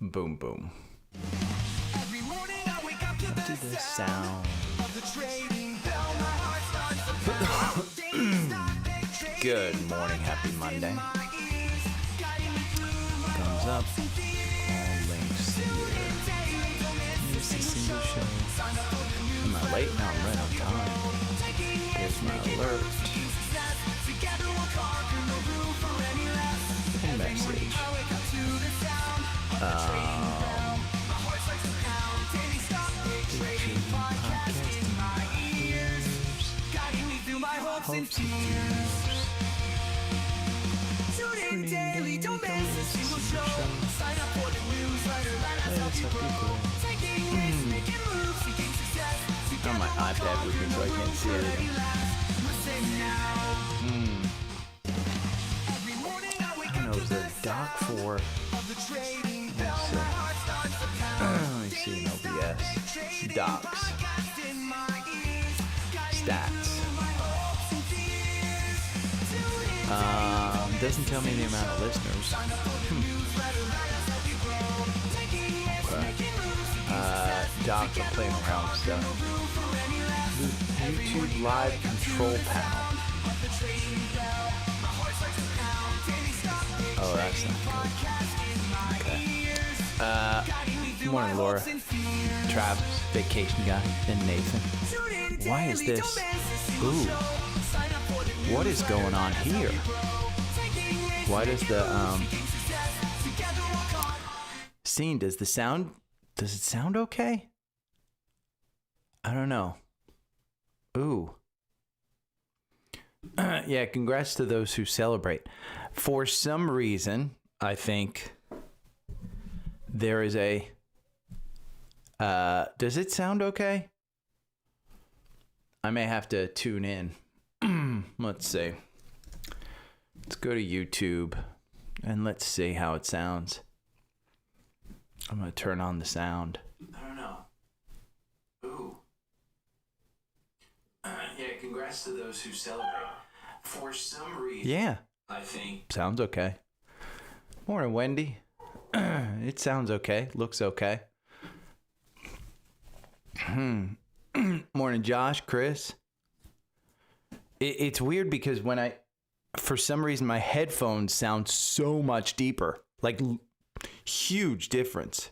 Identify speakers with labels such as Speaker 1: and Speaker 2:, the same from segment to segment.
Speaker 1: Boom, boom. To the sound. Good morning, happy Monday. Thumbs up. All links here. Here's the single show. Am I late? No, I'm right on time. Here's my alert. And message. Hopes and fears. Tuning daily, don't miss a single show. Sign up for the newsletter, that's how people grow. Taking risks, making moves, seeking success. On my iPad with me so I can't see anything. I don't know, is there a doc for... Let me see an OBS. Docs. Stats. Doesn't tell me the amount of listeners. Okay. Docs are playing around with stuff. YouTube live control panel. Oh, that's not good. Okay. Good morning, Laura. Travis, vacation guy, and Nathan. Why is this? Ooh. What is going on here? Why does the scene, does it sound okay? I don't know. Ooh. Yeah, congrats to those who celebrate. For some reason, I think there is a does it sound okay? I may have to tune in. Let's see. Let's go to YouTube and let's see how it sounds. I'm going to turn on the sound. I don't know. Ooh. Yeah, congrats to those who celebrate. For some reason, yeah, I think sounds okay. Morning, Wendy. It sounds okay. Looks okay. Morning, Josh, Chris. It's weird because when for some reason, my headphones sound so much deeper, like huge difference.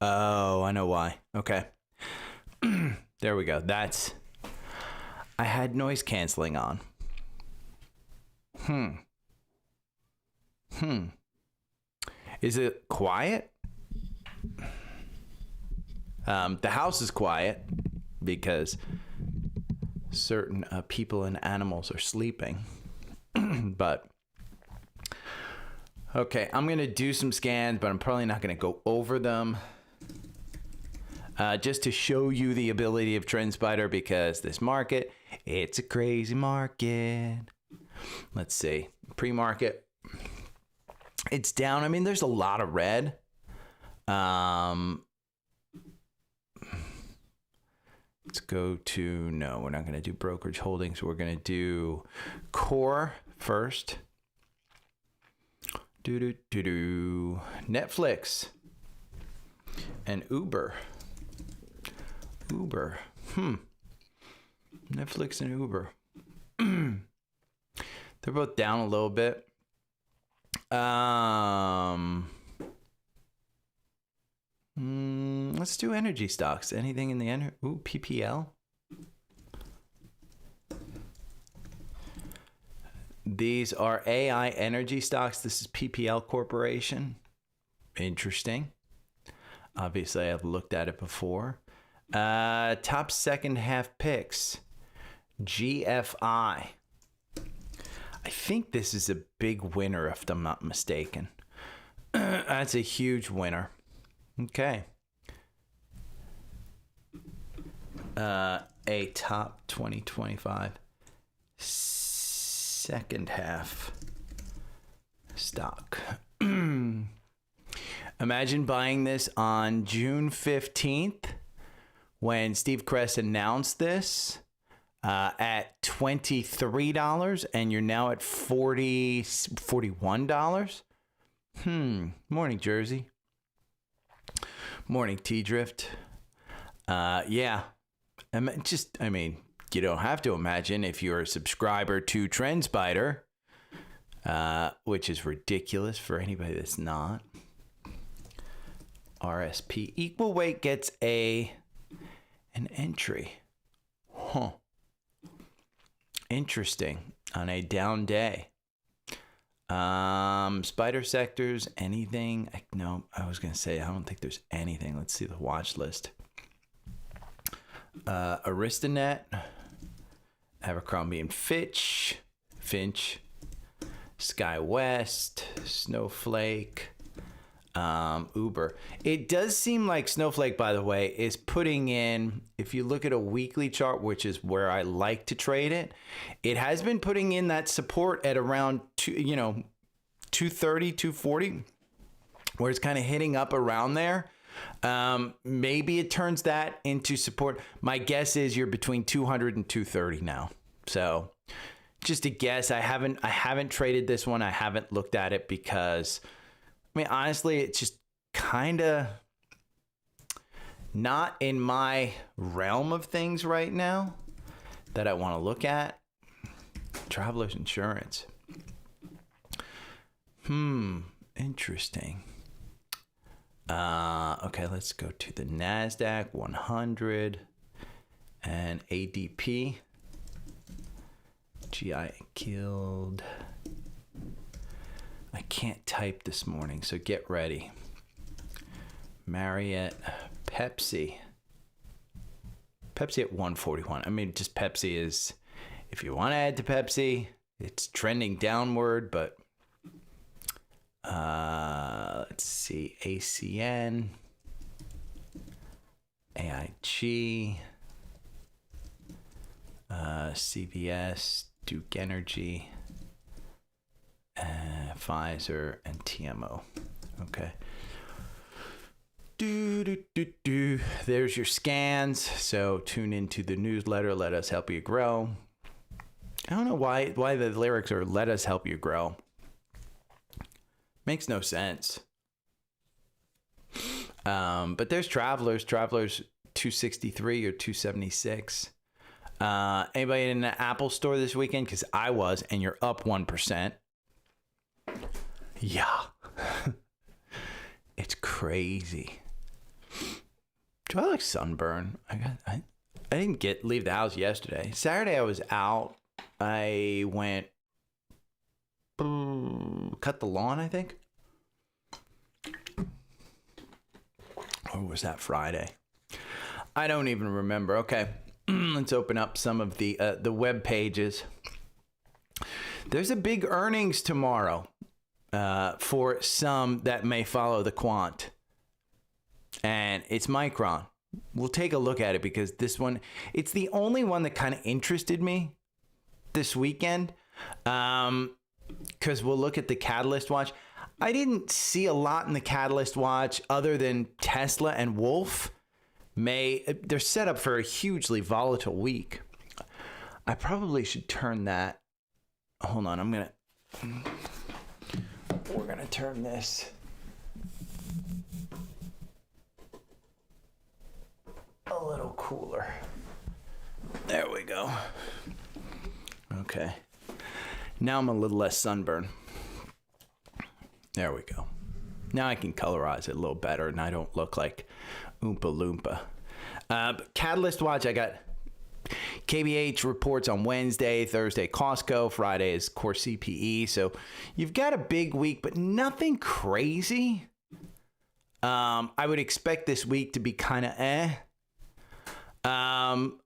Speaker 1: Oh, I know why. Okay. There we go. I had noise canceling on. Is it quiet? The house is quiet because certain people and animals are sleeping. But okay, I'm gonna do some scans, but I'm probably not gonna go over them, just to show you the ability of Trendspider, because this market, it's a crazy market. Let's see, pre-market, it's down. I mean, there's a lot of red. Let's go to, no, we're not going to do brokerage holdings. We're going to do core first. Netflix and Uber. Netflix and Uber. They're both down a little bit. Let's do energy stocks. Anything in the PPL. These are AI energy stocks. This is PPL Corporation. Interesting. Obviously, I've looked at it before. Top second half picks. GFI. I think this is a big winner, if I'm not mistaken. That's a huge winner. Okay. A top 2025 second half stock. Imagine buying this on June 15th when Steve Kress announced this at $23, and you're now at $41. Morning, Jersey. Morning, T-Drift. Yeah. I mean, you don't have to imagine if you're a subscriber to Trendspider, which is ridiculous for anybody that's not. RSP equal weight gets an entry. Huh. Interesting. On a down day. Spider sectors, anything? No, I was going to say, I don't think there's anything. Let's see the watch list. Aristonet, Abercrombie and Finch, SkyWest, Snowflake, Uber. It does seem like Snowflake, by the way, is putting in, if you look at a weekly chart, which is where I like to trade it, it has been putting in that support at around 230, 240, where it's kind of hitting up around there. Maybe it turns that into support. My guess is you're between 200 and 230 now. So just a guess. I haven't traded this one. I haven't looked at it because, I mean, honestly, it's just kind of not in my realm of things right now that I want to look at. Travelers Insurance. Interesting. Okay, let's go to the NASDAQ 100 and ADP. GI killed. I can't type this morning, so get ready. Marriott, Pepsi. Pepsi at 141. I mean, just Pepsi is, if you want to add to Pepsi, it's trending downward, but let's see, ACN, AIG, CVS, Duke Energy, Pfizer, and TMO. Okay. There's your scans. So tune into the newsletter. Let us help you grow. I don't know why the lyrics are "Let us help you grow." Makes no sense. But there's Travelers 263 or 276. Anybody in the Apple store this weekend? Because I was, and you're up 1%. Yeah. It's crazy. Do I look sunburn? I didn't leave the house yesterday. Saturday I was out. I went cut the lawn, I think. Or was that Friday? I don't even remember. Okay. Let's open up some of the web pages. There's a big earnings tomorrow for some that may follow the quant. And it's Micron. We'll take a look at it because this one, it's the only one that kind of interested me this weekend. Because we'll look at the Catalyst Watch. I didn't see a lot in the Catalyst Watch other than Tesla and Wolf. They're set up for a hugely volatile week. I probably should turn that. Hold on, we're gonna turn this a little cooler. There we go. Okay. Now I'm a little less sunburned. There we go. Now I can colorize it a little better and I don't look like Oompa Loompa. Catalyst Watch, I got KBH reports on Wednesday, Thursday Costco, Friday is core CPE. So you've got a big week, but nothing crazy. I would expect this week to be kind of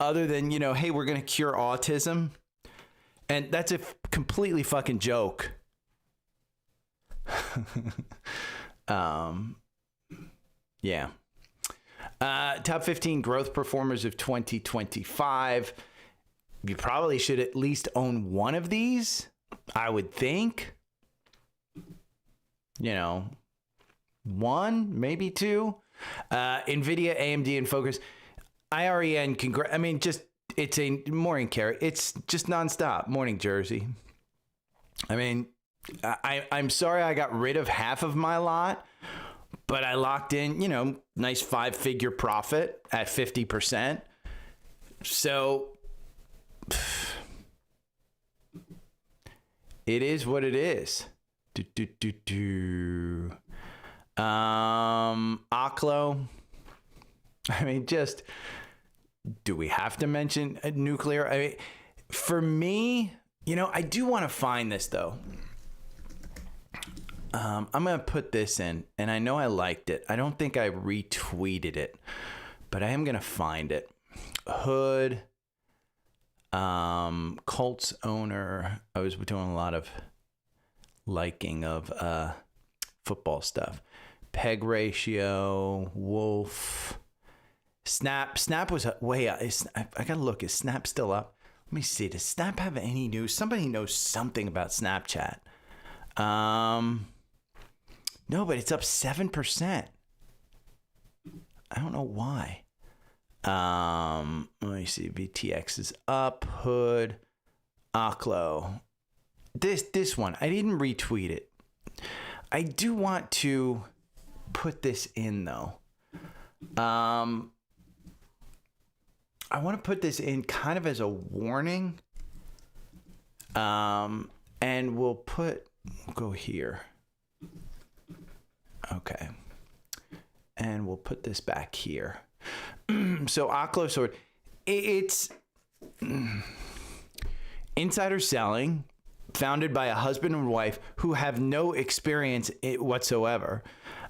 Speaker 1: other than, hey, we're going to cure autism. And that's a completely fucking joke. Yeah. Top 15 growth performers of 2025. You probably should at least own one of these, I would think. One, maybe two. NVIDIA, AMD, and Focus. IREN, it's a morning carry. It's just nonstop. Morning, Jersey. I'm sorry I got rid of half of my lot, but I locked in, you know, nice 5-figure profit at 50%. So it is what it is. Oklo. I mean, just, do we have to mention nuclear? I mean, for me, you know, I do want to find this though. I'm going to put this in, and I know I liked it. I don't think I retweeted it, but I am going to find it. Hood, Colts owner. I was doing a lot of liking of football stuff. Peg ratio, Wolf, Snap. Snap was way up. I got to look. Is Snap still up? Let me see. Does Snap have any news? Somebody knows something about Snapchat. No, but it's up 7%. I don't know why. Let me see. VTX is up. Hood, Oklo. This one, I didn't retweet it. I do want to put this in though. I want to put this in kind of as a warning. And we'll go here. Okay. And we'll put this back here. So Oklo Sword, it's insider selling, founded by a husband and wife who have no experience whatsoever.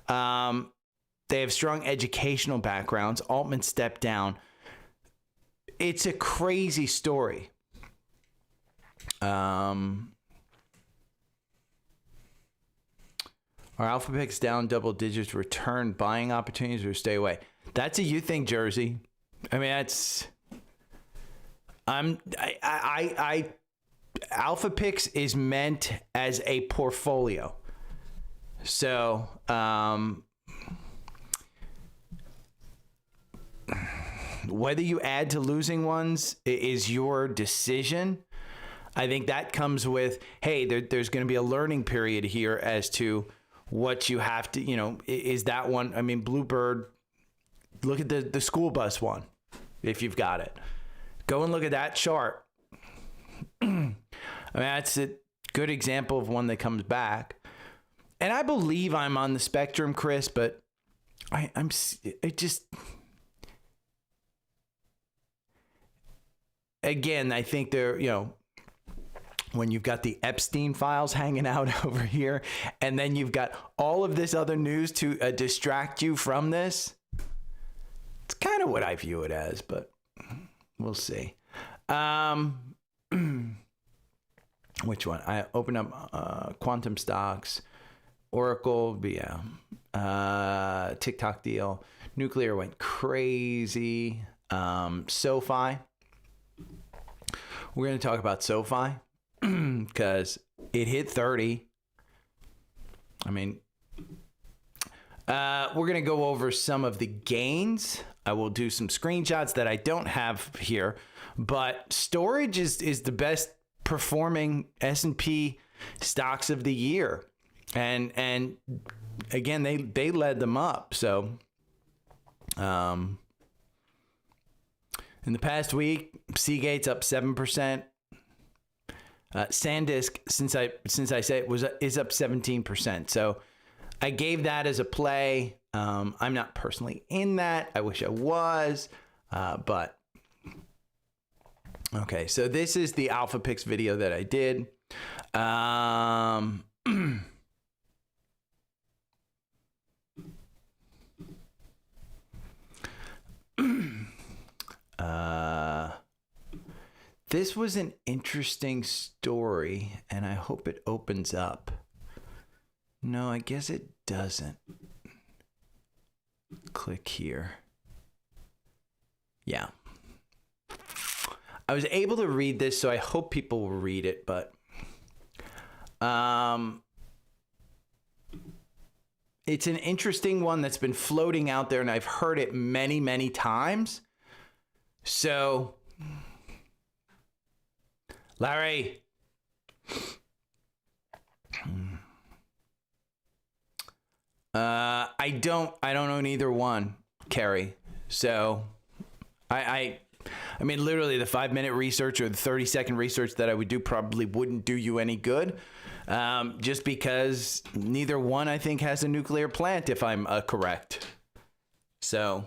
Speaker 1: They have strong educational backgrounds. Altman stepped down. It's a crazy story. Are alpha picks down double digits, return buying opportunities, or stay away? That's a you think jersey. I mean, alpha picks is meant as a portfolio. So, whether you add to losing ones is your decision. I think that comes with, hey, there's going to be a learning period here as to what you have to, you know, is that one. I mean, Bluebird, look at the school bus one, if you've got it. Go and look at that chart. I mean, that's a good example of one that comes back. And I believe I'm on the spectrum, Chris, but again, I think they're, you know, when you've got the Epstein files hanging out over here, and then you've got all of this other news to distract you from this, it's kind of what I view it as, but we'll see. Which one? I opened up quantum stocks, Oracle, yeah, TikTok deal, nuclear went crazy. SoFi. We're going to talk about SoFi because it hit 30. I mean, we're going to go over some of the gains. I will do some screenshots that I don't have here, but storage is the best performing S&P stocks of the year. And again, they led them up. So, in the past week, Seagate's up 7%. SanDisk, since I say it is up 17%. So I gave that as a play. I'm not personally in that. I wish I was, but okay. So this is the Alpha Picks video that I did. This was an interesting story, and I hope it opens up. No, I guess it doesn't. Click here. Yeah. I was able to read this, so I hope people will read it, but it's an interesting one that's been floating out there, and I've heard it many, many times. So, Larry, I don't own either one, Kerry. So I mean, literally the 5-minute research or the 30-second research that I would do probably wouldn't do you any good. Just because neither one, I think, has a nuclear plant, if I'm correct. So,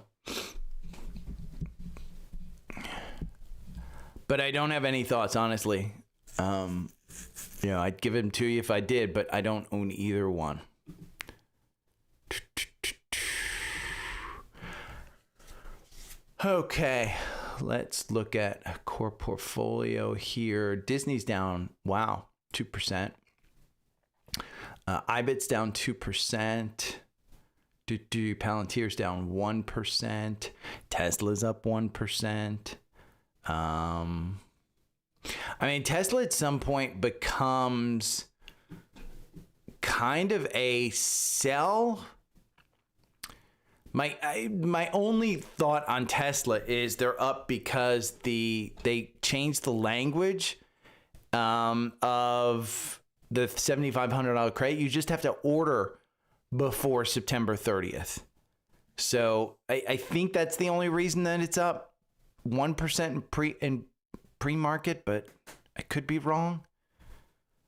Speaker 1: but I don't have any thoughts, honestly. I'd give them to you if I did, but I don't own either one. Okay, let's look at a core portfolio here. Disney's down, wow, 2%. IBIT's down 2%. Palantir's down 1%. Tesla's up 1%. I mean, Tesla at some point becomes kind of a sell. My only thought on Tesla is they're up because they changed the language of the $7,500 credit. You just have to order before September 30th. So I think that's the only reason that it's up 1% in pre-market, but I could be wrong.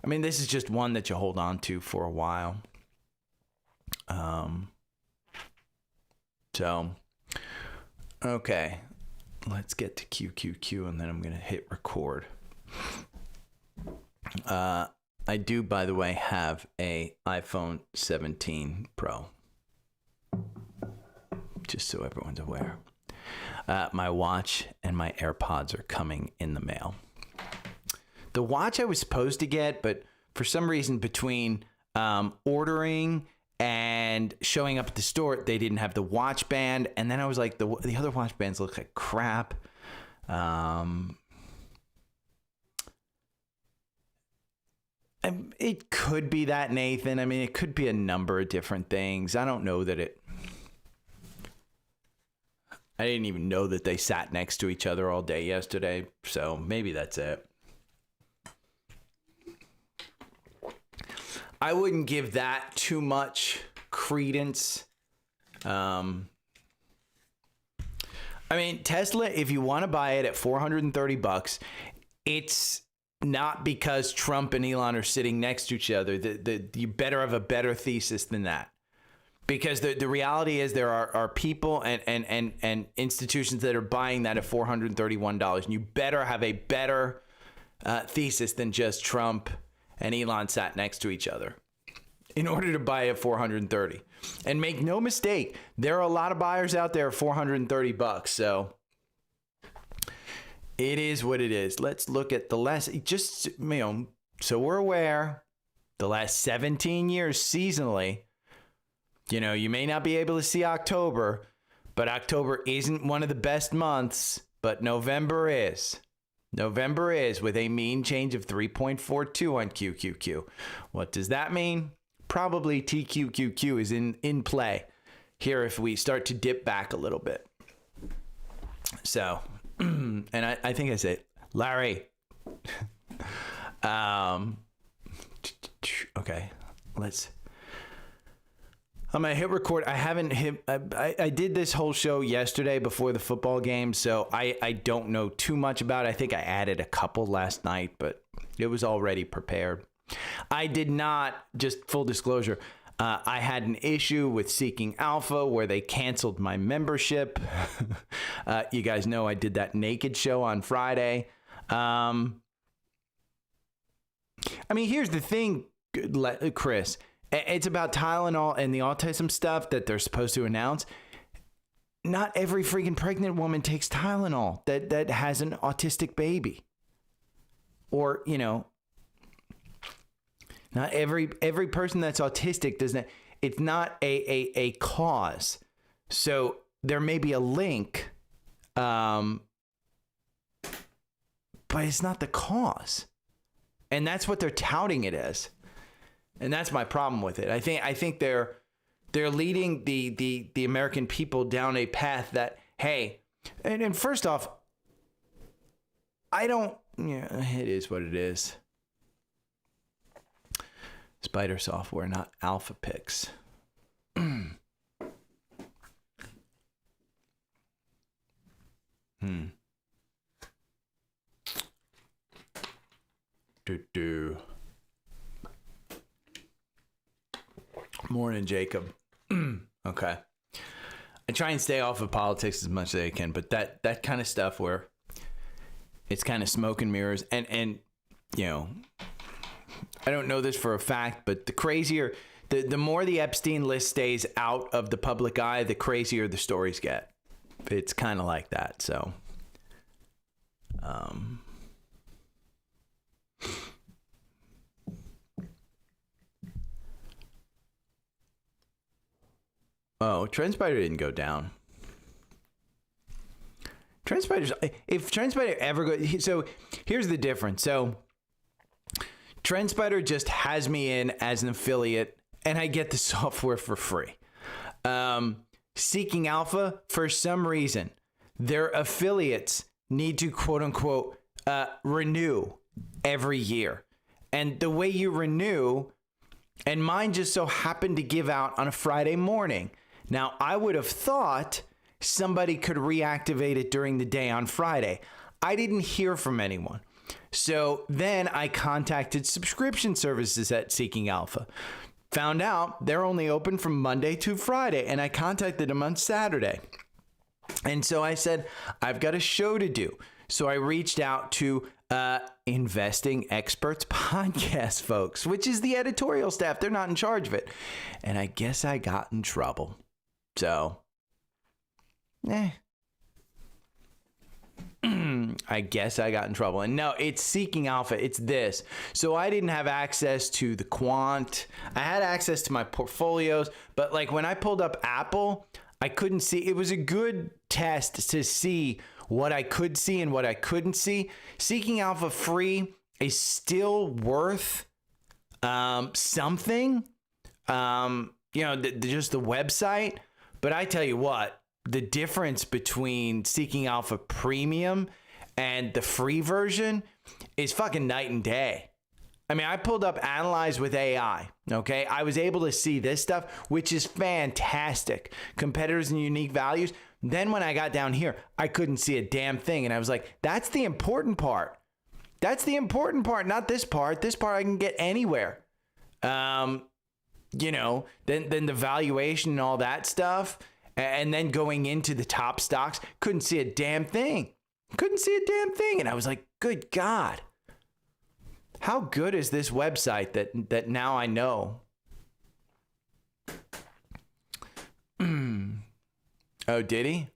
Speaker 1: I mean, this is just one that you hold on to for a while. So, okay, let's get to QQQ and then I'm going to hit record. I do, by the way, have a iPhone 17 Pro, just so everyone's aware. My watch and my AirPods are coming in the mail. The watch I was supposed to get, but for some reason between ordering and showing up at the store, they didn't have the watch band. And then I was like, the other watch bands look like crap. It could be that, Nathan. I mean, it could be a number of different things. I don't know that I didn't even know that they sat next to each other all day yesterday. So maybe that's it. I wouldn't give that too much credence. I mean, Tesla, if you want to buy it at $430, it's not because Trump and Elon are sitting next to each other. You better have a better thesis than that. Because the reality is there are people and institutions that are buying that at $431. And you better have a better thesis than just Trump and Elon sat next to each other in order to buy at $430. And make no mistake, there are a lot of buyers out there at $430. So it is what it is. Let's look at the last, just, so we're aware, the last 17 years seasonally, you may not be able to see October, but October isn't one of the best months, but November is. November is with a mean change of 3.42 on QQQ. What does that mean? Probably TQQQ is in play here if we start to dip back a little bit. So, and I think I said, Larry. Okay, I'm gonna hit record. I haven't hit. I did this whole show yesterday before the football game, so I don't know too much about it. I think I added a couple last night, but it was already prepared. I did not. Just full disclosure. I had an issue with Seeking Alpha where they canceled my membership. You guys know I did that naked show on Friday. I mean, here's the thing, Chris. It's about Tylenol and the autism stuff that they're supposed to announce. Not every freaking pregnant woman takes Tylenol that has an autistic baby. Or, not every person that's autistic does not. It's not a cause. So there may be a link, but it's not the cause. And that's what they're touting it as. And that's my problem with it. I think they're leading the American people down a path that, hey, and first off, it is what it is. Spider software, not Alpha Pix. Morning, Jacob. Okay. I try and stay off of politics as much as I can, but that kind of stuff where it's kind of smoke and mirrors, and you know, I don't know this for a fact, but the crazier, the more the Epstein list stays out of the public eye, the crazier the stories get. It's kind of like that. So, oh, Trendspider didn't go down. If Trendspider ever goes, so here's the difference. So Trendspider just has me in as an affiliate, and I get the software for free. Seeking Alpha, for some reason, their affiliates need to quote unquote renew every year. And the way you renew, and mine just so happened to give out on a Friday morning. Now, I would have thought somebody could reactivate it during the day on Friday. I didn't hear from anyone. So then I contacted subscription services at Seeking Alpha. Found out they're only open from Monday to Friday, and I contacted them on Saturday. And so I said, I've got a show to do. So I reached out to Investing Experts podcast folks, which is the editorial staff. They're not in charge of it. And I guess I got in trouble. So, I guess I got in trouble. And no, it's Seeking Alpha. It's this. So I didn't have access to the quant. I had access to my portfolios, but like when I pulled up Apple, I couldn't see. It was a good test to see what I could see and what I couldn't see. Seeking Alpha free is still worth something. Just the website. But I tell you what, the difference between Seeking Alpha Premium and the free version is fucking night and day. I mean, I pulled up Analyze with AI, okay? I was able to see this stuff, which is fantastic. Competitors and unique values. Then when I got down here, I couldn't see a damn thing. And I was like, that's the important part. That's the important part, not this part. This part I can get anywhere. Then the valuation and all that stuff. And then going into the top stocks, couldn't see a damn thing. And I was like, good God. How good is this website that now I know? Oh, did he?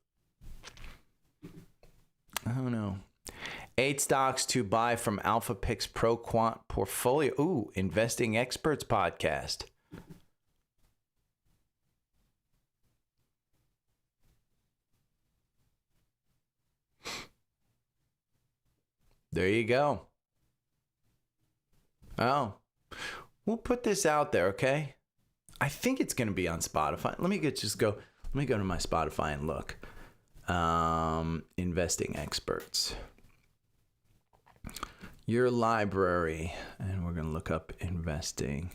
Speaker 1: Oh, no. 8 stocks to buy from Alpha Pix Pro Quant Portfolio. Ooh, Investing Experts podcast. There you go. Oh, we'll put this out there, okay? I think it's going to be on Spotify. Let me go to my Spotify and look. Investing Experts. Your library. And we're going to look up Investing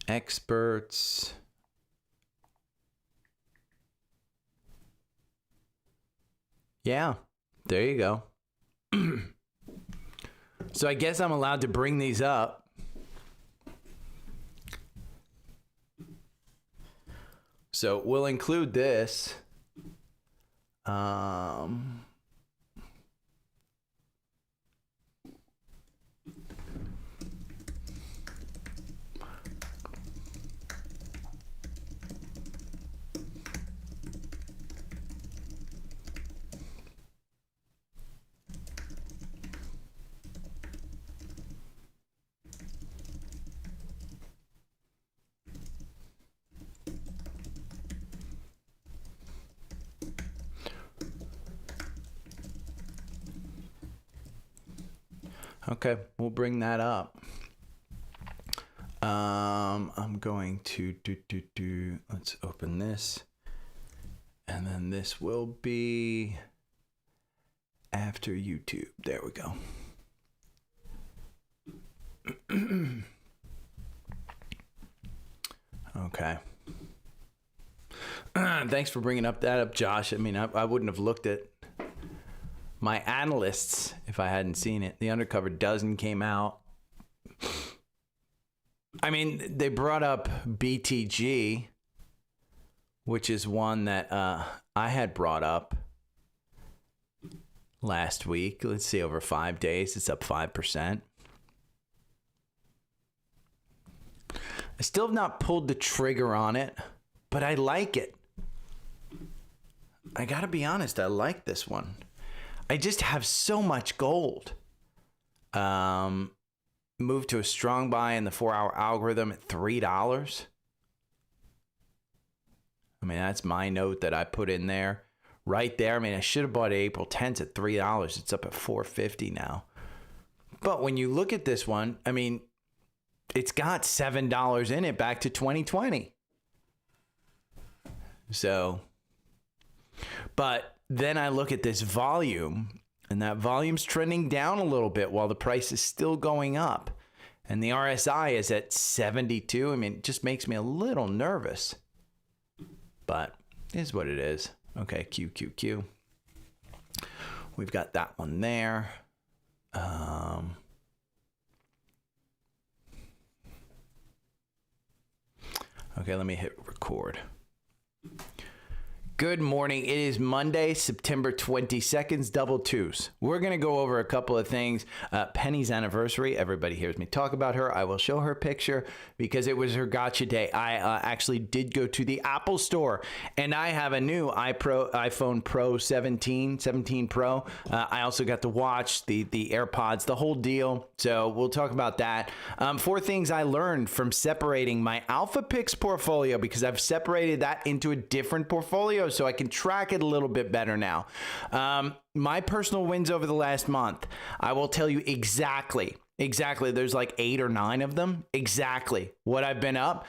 Speaker 1: Experts. Yeah, there you go. So I guess I'm allowed to bring these up. So we'll include this. Okay, we'll bring that up. I'm going to let's open this. And then this will be after YouTube. There we go. Okay. Thanks for bringing that up, Josh. I mean, I wouldn't have looked at my analysts if I hadn't seen it. The undercover dozen came out. I mean, they brought up BTG, which is one that I had brought up last week. Let's see, over 5 days, it's up 5%. I still have not pulled the trigger on it, but I like it. I gotta be honest, I like this one. I just have so much gold. Moved to a strong buy in the 4-hour algorithm at $3. I mean, that's my note that I put in there. Right there. I mean, I should have bought April 10th at $3. It's up at $4.50 now. But when you look at this one, I mean, it's got $7 in it back to 2020. So, but then I look at this volume, and that volume's trending down a little bit while the price is still going up. And the RSI is at 72. I mean, it just makes me a little nervous. But it is what it is. Okay, QQQ. We've got that one there. Okay, let me hit record. Good morning. It is Monday, September 22nd, double twos. We're going to go over a couple of things. Penny's anniversary. Everybody hears me talk about her. I will show her picture because it was her gotcha day. I actually did go to the Apple store and I have a new iPhone Pro 17 Pro. I also got the watch, the AirPods, the whole deal. So we'll talk about that. 4 things I learned from separating my Alpha Picks portfolio because I've separated that into a different portfolio. So I can track it a little bit better now. My personal wins over the last month, I will tell you exactly. There's like 8 or 9 of them. Exactly what I've been up.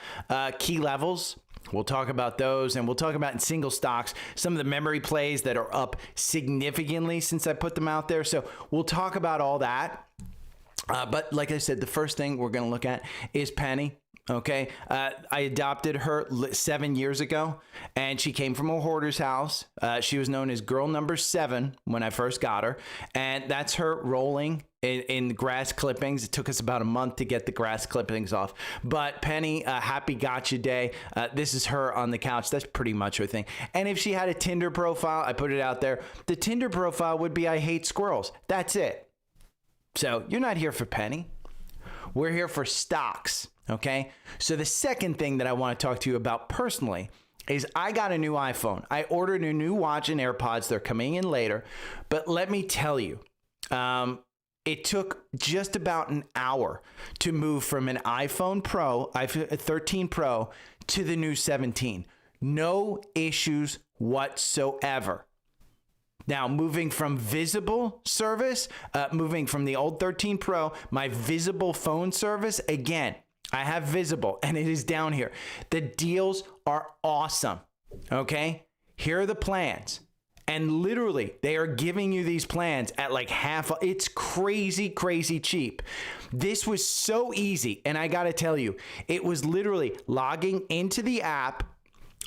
Speaker 1: Key levels. We'll talk about those, and we'll talk about in single stocks some of the memory plays that are up significantly since I put them out there. So we'll talk about all that. But like I said, the first thing we're going to look at is Penny. Okay, I adopted her 7 years ago, and she came from a hoarder's house. She was known as girl number 7 when I first got her, and that's her rolling in grass clippings. It took us about a month to get the grass clippings off. But Penny, happy gotcha day. This is her on the couch. That's pretty much her thing. And if she had a Tinder profile, I put it out there. The Tinder profile would be I hate squirrels. That's it. So you're not here for Penny. We're here for stocks. Okay, so the second thing that I want to talk to you about personally is I got a new iPhone. I ordered a new watch and AirPods. They're coming in later. But let me tell you, it took just about an hour to move from an iPhone Pro, iPhone 13 Pro, to the new 17. No issues whatsoever. Now, moving from visible service, moving from the old 13 Pro, my visible phone service, again, I have visible and it is down here. The deals are awesome. Okay. Here are the plans. And literally they are giving you these plans at like half. It's crazy, crazy cheap. This was so easy. And I got to tell you, it was literally logging into the app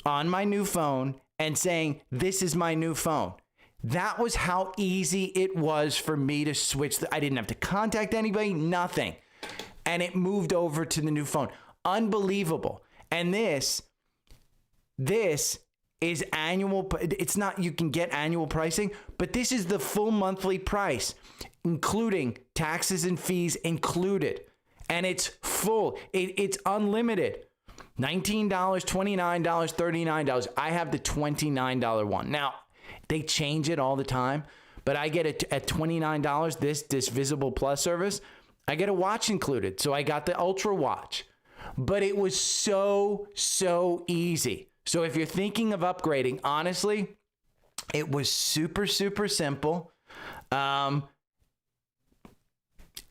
Speaker 1: on my new phone and saying, this is my new phone. That was how easy it was for me to switch. I didn't have to contact anybody, nothing. And it moved over to the new phone. Unbelievable. And this is annual. It's not, you can get annual pricing, but this is the full monthly price, including taxes and fees included. And it's full. It's unlimited. $19, $29, $39. I have the $29 one. Now, they change it all the time, but I get it at $29, this Visible Plus service. I get a watch included. So I got the Ultra watch, but it was so easy. So if you're thinking of upgrading, honestly, it was super simple.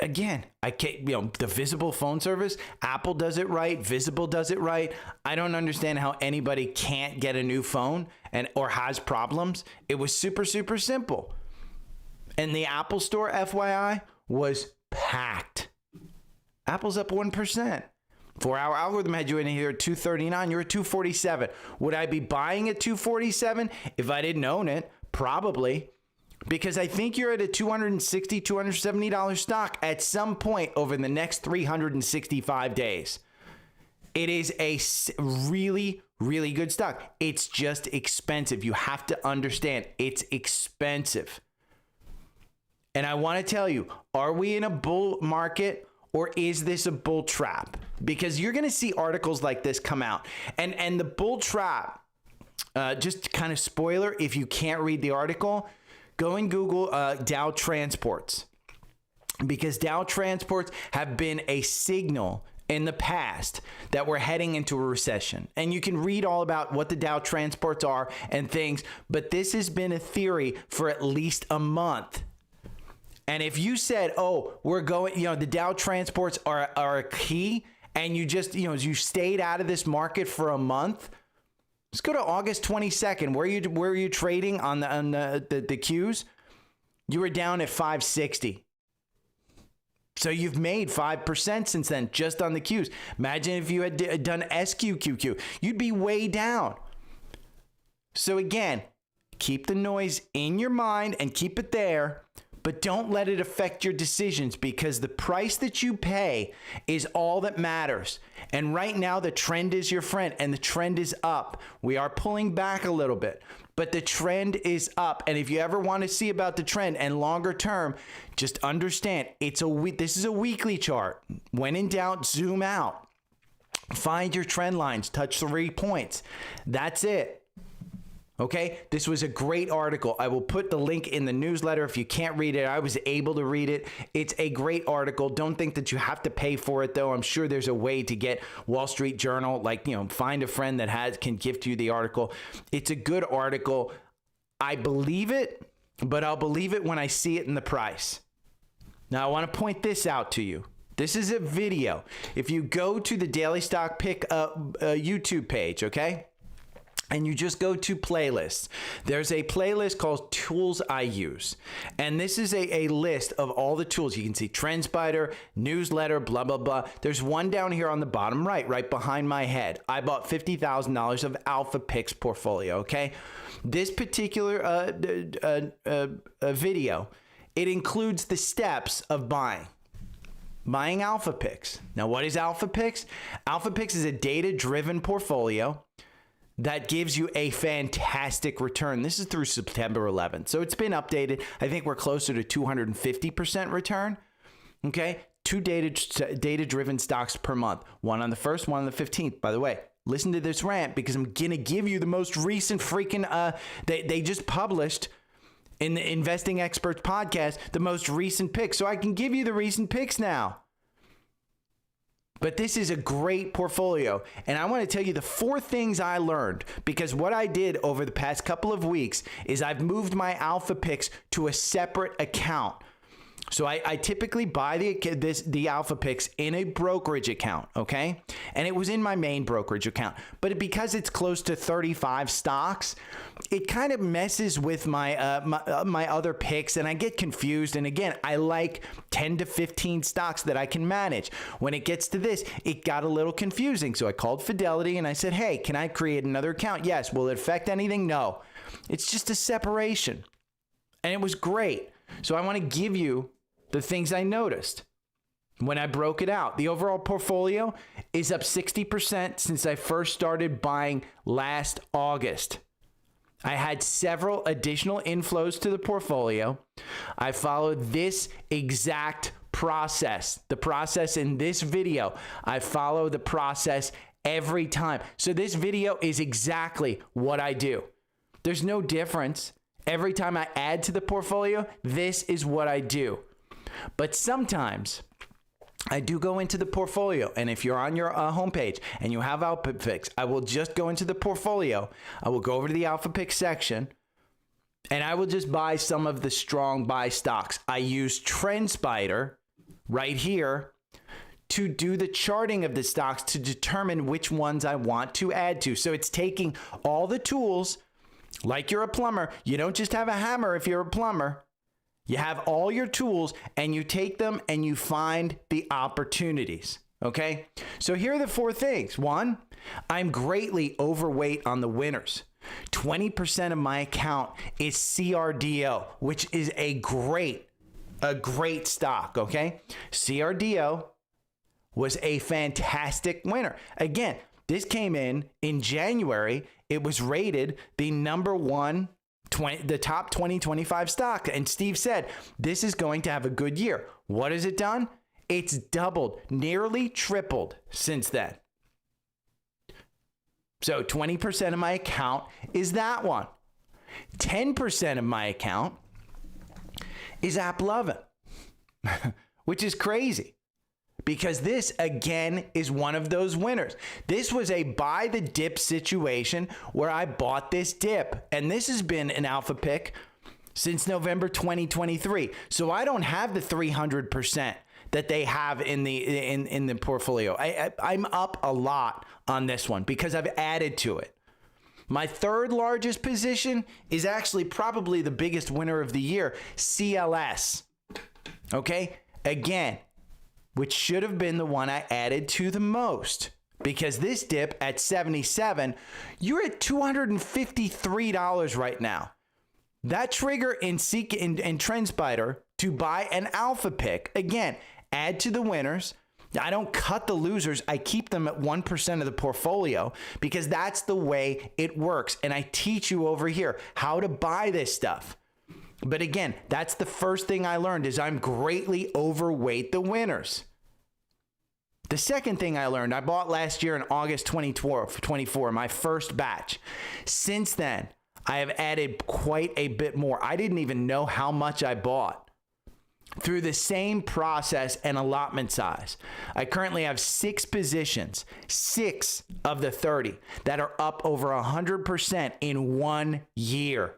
Speaker 1: Again, I can't, the Visible phone service, Apple does it right. Visible does it right. I don't understand how anybody can't get a new phone or has problems. It was super simple. And the Apple store, FYI, was packed. Apple's up 1%. 4-hour algorithm had you in here at 239. You're at 247. Would I be buying at 247 if I didn't own it? Probably. Because I think you're at a $260, $270 stock at some point over the next 365 days. It is a really, really good stock. It's just expensive. You have to understand it's expensive. And I want to tell you, are we in a bull market or is this a bull trap? Because you're going to see articles like this come out. And the bull trap, just kind of spoiler, if you can't read the article, go and Google Dow Transports. Because Dow Transports have been a signal in the past that we're heading into a recession. And you can read all about what the Dow Transports are and things, but this has been a theory for at least a month. And if you said, oh, we're going, the Dow Transports are a key, and you just, you stayed out of this market for a month, let's go to August 22nd. Where are you trading on the Qs? You were down at 560. So you've made 5% since then, just on the Qs. Imagine if you had done SQQQ, you'd be way down. So again, keep the noise in your mind and keep it there, but don't let it affect your decisions, because the price that you pay is all that matters. And right now, the trend is your friend, and the trend is up. We are pulling back a little bit, but the trend is up. And if you ever want to see about the trend and longer term, just understand this is a weekly chart. When in doubt, zoom out. Find your trend lines, touch 3 points. That's it. Okay, this was a great article. I will put the link in the newsletter. If you can't read it, I was able to read it. It's a great article. Don't think that you have to pay for it, though. I'm sure there's a way to get Wall Street Journal, find a friend that can gift you the article. It's a good article. I believe it, but I'll believe it when I see it in the price. Now, I want to point this out to you. This is a video. If you go to the Daily Stock Pick YouTube page, okay? And you just go to playlists. There's a playlist called Tools I Use. And this is a list of all the tools. You can see Trendspider, newsletter, blah, blah, blah. There's one down here on the bottom right behind my head. I bought $50,000 of Alpha Picks portfolio, okay? This particular video, it includes the steps of buying Alpha Picks. Now, what is Alpha Picks? Alpha Picks is a data-driven portfolio that gives you a fantastic return. This is through September 11th. So it's been updated. I think we're closer to 250% return. Okay. 2 data-driven stocks per month. One on the 1st, one on the 15th. By the way, listen to this rant because I'm going to give you the most recent freaking, they just published in the Investing Experts podcast, the most recent picks. So I can give you the recent picks now. But this is a great portfolio. And I want to tell you the 4 things I learned, because what I did over the past couple of weeks is I've moved my Alpha Picks to a separate account. So I typically buy the Alpha Picks in a brokerage account, okay? And it was in my main brokerage account. But because it's close to 35 stocks, it kind of messes with my my other picks, and I get confused. And again, I like 10 to 15 stocks that I can manage. When it gets to this, it got a little confusing. So I called Fidelity and I said, hey, can I create another account? Yes. Will it affect anything? No. It's just a separation. And it was great. So I want to give you the things I noticed when I broke it out. The overall portfolio is up 60% since I first started buying last August. I had several additional inflows to the portfolio. I followed this exact process. The process in this video, I follow the process every time. So this video is exactly what I do. There's no difference. Every time I add to the portfolio, this is what I do. But sometimes I do go into the portfolio, and if you're on your homepage and you have Alpha Picks, I will just go into the portfolio. I will go over to the Alpha Picks section, and I will just buy some of the strong buy stocks. I use Trendspider right here to do the charting of the stocks to determine which ones I want to add to. So it's taking all the tools, like you're a plumber. You don't just have a hammer if you're a plumber. You have all your tools and you take them and you find the opportunities. Okay, so here are the 4 things. 1, I'm greatly overweight on the winners. 20% of my account is CRDO, which is a great stock. Okay, CRDO was a fantastic winner. Again, this came in January. It was rated the number 1, the top 2025 stock. And Steve said, this is going to have a good year. What has it done? It's doubled, nearly tripled since then. So 20% of my account is that one. 10% of my account is AAPL, which is crazy. Because this, again, is one of those winners. This was a buy the dip situation where I bought this dip. And this has been an alpha pick since November 2023. So I don't have the 300% that they have in the portfolio. I'm up a lot on this one because I've added to it. My 3rd largest position is actually probably the biggest winner of the year, CLS. Okay? Again, which should have been the one I added to the most, because this dip at 77, you're at $253 right now. That trigger in Trendspider to buy an alpha pick, again, add to the winners. I don't cut the losers. I keep them at 1% of the portfolio because that's the way it works. And I teach you over here how to buy this stuff. But again, that's the first thing I learned is I'm greatly overweight the winners. The second thing I learned, I bought last year in August 2024, my first batch. Since then, I have added quite a bit more. I didn't even know how much I bought through the same process and allotment size. I currently have 6 positions, 6 of the 30 that are up over 100% in 1 year.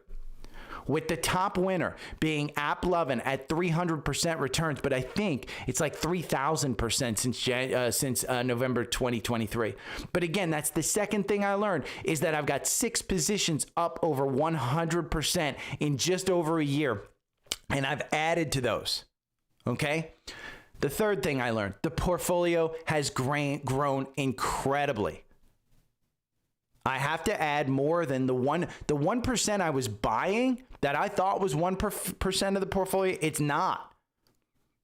Speaker 1: With the top winner being AppLovin at 300% returns, but I think it's like 3,000% since November 2023. But again, that's the second thing I learned is that I've got 6 positions up over 100% in just over a year, and I've added to those. Okay. The third thing I learned, the portfolio has grown incredibly. I have to add more than the 1% I was buying that I thought was 1% of the portfolio. It's not.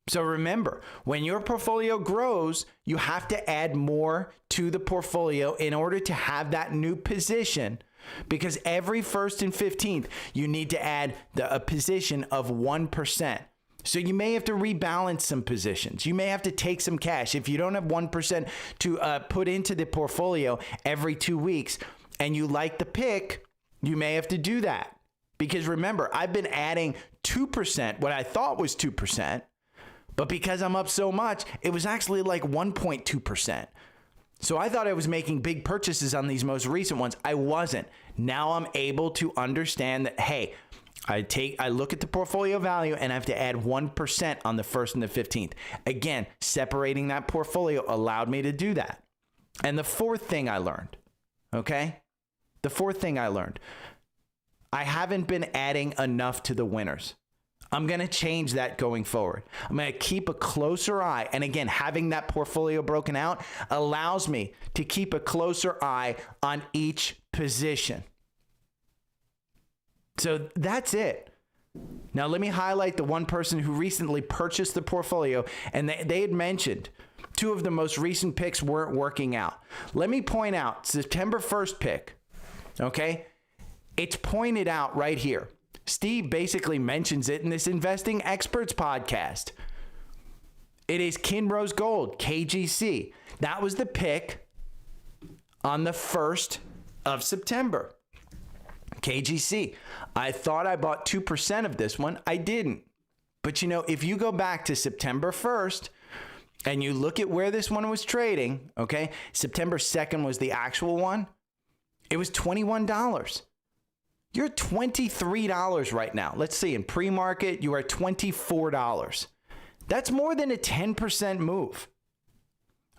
Speaker 1: So remember, when your portfolio grows, you have to add more to the portfolio in order to have that new position, because every 1st and 15th, you need to add a position of 1%. So you may have to rebalance some positions. You may have to take some cash. If you don't have 1% to put into the portfolio every 2 weeks and you like the pick, you may have to do that. Because remember, I've been adding 2%, what I thought was 2%, but because I'm up so much, it was actually like 1.2%. So I thought I was making big purchases on these most recent ones. I wasn't. Now I'm able to understand that, hey, I look at the portfolio value and I have to add 1% on the 1st and the 15th. Again, separating that portfolio allowed me to do that. And the 4th thing I learned, okay? The 4th thing I learned, I haven't been adding enough to the winners. I'm going to change that going forward. I'm going to keep a closer eye. And again, having that portfolio broken out allows me to keep a closer eye on each position. So that's it. Now, let me highlight the one person who recently purchased the portfolio, and they had mentioned 2 of the most recent picks weren't working out. Let me point out September 1st pick, okay? It's pointed out right here. Steve basically mentions it in this Investing Experts podcast. It is Kinrose Gold, KGC. That was the pick on the 1st of September. KGC. I thought I bought 2% of this one. I didn't. But you know, if you go back to September 1st and you look at where this one was trading, okay, September 2nd was the actual one. It was $21. You're at $23 right now. Let's see, in pre-market, you are at $24. That's more than a 10% move.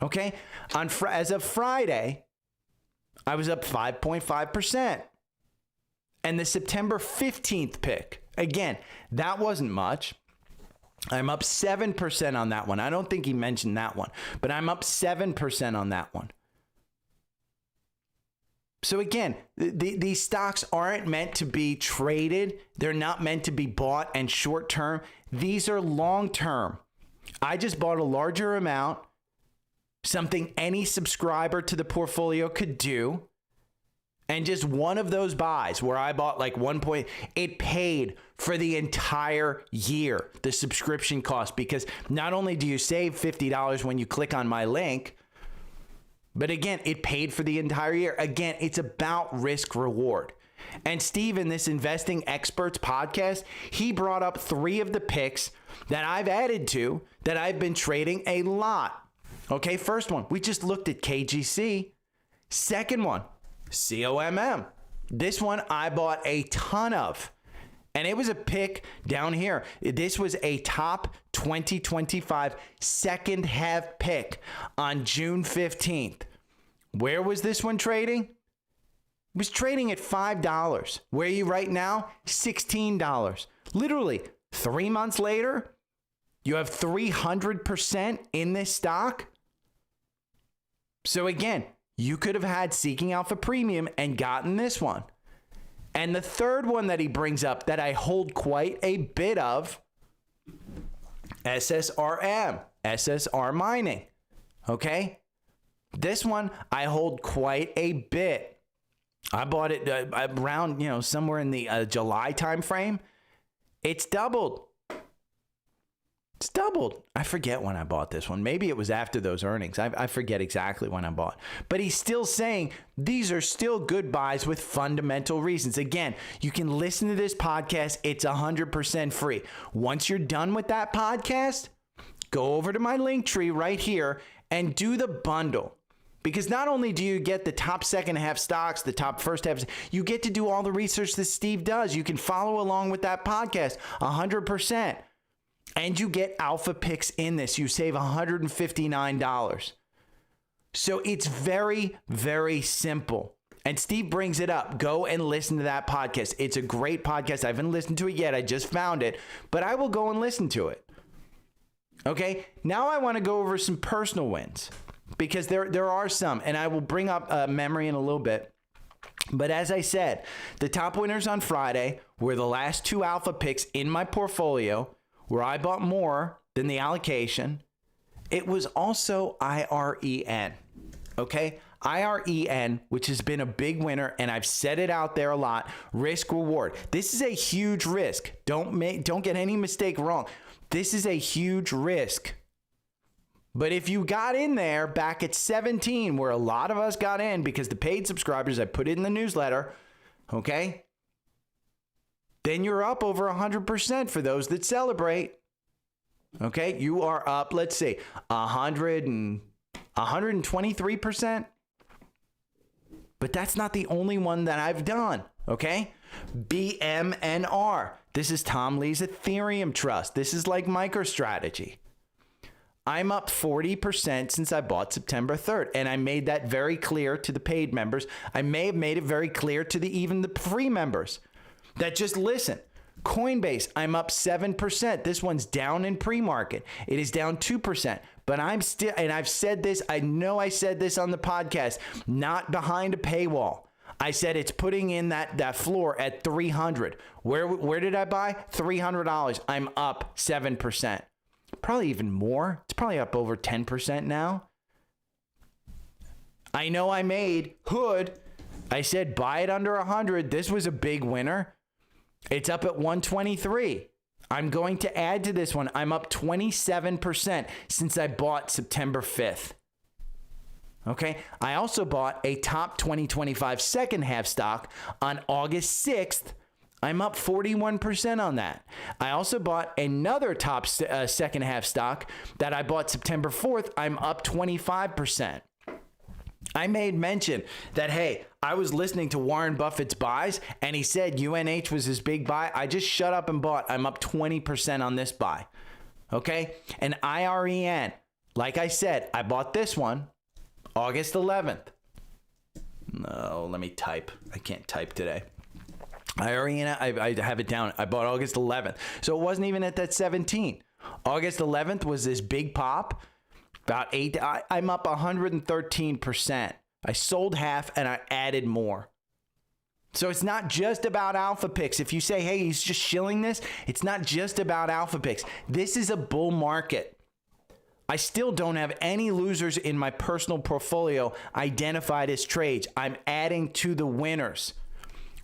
Speaker 1: Okay, as of Friday, I was up 5.5%. And the September 15th pick, again, that wasn't much. I'm up 7% on that one. I don't think he mentioned that one, but I'm up 7% on that one. So again, these stocks aren't meant to be traded. They're not meant to be bought and short term. These are long term. I just bought a larger amount, something any subscriber to the portfolio could do. And just one of those buys where I bought like it paid for the entire year, the subscription cost, because not only do you save $50 when you click on my link, but again, it paid for the entire year. Again, it's about risk reward. And Steve, in this Investing Experts podcast, he brought up 3 of the picks that I've added to that I've been trading a lot. Okay, first one, we just looked at KGC. Second one, COMM. This one I bought a ton of, and it was a pick down here. This was a top 2025 second half pick on June 15th. Where was this one trading? It was trading at $5. Where are you right now? $16. Literally 3 months later, you have 300% in this stock. So again, you could have had Seeking Alpha Premium and gotten this one. And the third one that he brings up that I hold quite a bit of, SSRM, SSR Mining. Okay? This one I hold quite a bit. I bought it around, somewhere in the July timeframe. It's doubled. It's doubled. I forget when I bought this one. Maybe it was after those earnings. I forget exactly when I bought. But he's still saying these are still good buys with fundamental reasons. Again, you can listen to this podcast. It's 100% free. Once you're done with that podcast, go over to my link tree right here and do the bundle. Because not only do you get the top second half stocks, the top first half, you get to do all the research that Steve does. You can follow along with that podcast 100%. And you get alpha picks in this. You save $159. So it's very, very simple. And Steve brings it up. Go and listen to that podcast. It's a great podcast. I haven't listened to it yet. I just found it. But I will go and listen to it. Okay? Now I want to go over some personal wins. Because there are some. And I will bring up memory in a little bit. But as I said, the top winners on Friday were the last 2 alpha picks in my portfolio, where I bought more than the allocation. It was also IREN, okay? IREN, which has been a big winner, and I've said it out there a lot, risk reward. This is a huge risk. Don't get any mistake wrong. This is a huge risk. But if you got in there back at 17, where a lot of us got in because the paid subscribers, I put it in the newsletter, okay? Then you're up over 100% for those that celebrate. Okay, you are up, let's see, 123%. But that's not the only one that I've done, okay? BMNR. This is Tom Lee's Ethereum Trust. This is like MicroStrategy. I'm up 40% since I bought September 3rd, and I made that very clear to the paid members. I may have made it very clear to even the free members that just listen. Coinbase, I'm up 7%. This one's down in pre-market. It is down 2%, but I'm still, and I've said this, I know I said this on the podcast, not behind a paywall. I said it's putting in that floor at 300. Where did I buy? $300. I'm up 7%. Probably even more. It's probably up over 10% now. I know I made Hood. I said buy it under 100. This was a big winner. It's up at 123. I'm going to add to this one. I'm up 27% since I bought September 5th. Okay. I also bought a top 2025 second half stock on August 6th. I'm up 41% on that. I also bought another top second half stock that I bought September 4th. I'm up 25%. I made mention that, hey, I was listening to Warren Buffett's buys and he said UNH was his big buy. I just shut up and bought. I'm up 20% on this buy. Okay. And IREN, like I said, I bought this one August 11th. No, let me type. I can't type today. IREN, I have it down. I bought August 11th. So it wasn't even at that 17. August 11th was this big pop. About I'm up 113%. I sold half and I added more. So it's not just about alpha picks. If you say, hey, he's just shilling this, it's not just about alpha picks. This is a bull market. I still don't have any losers in my personal portfolio identified as trades. I'm adding to the winners.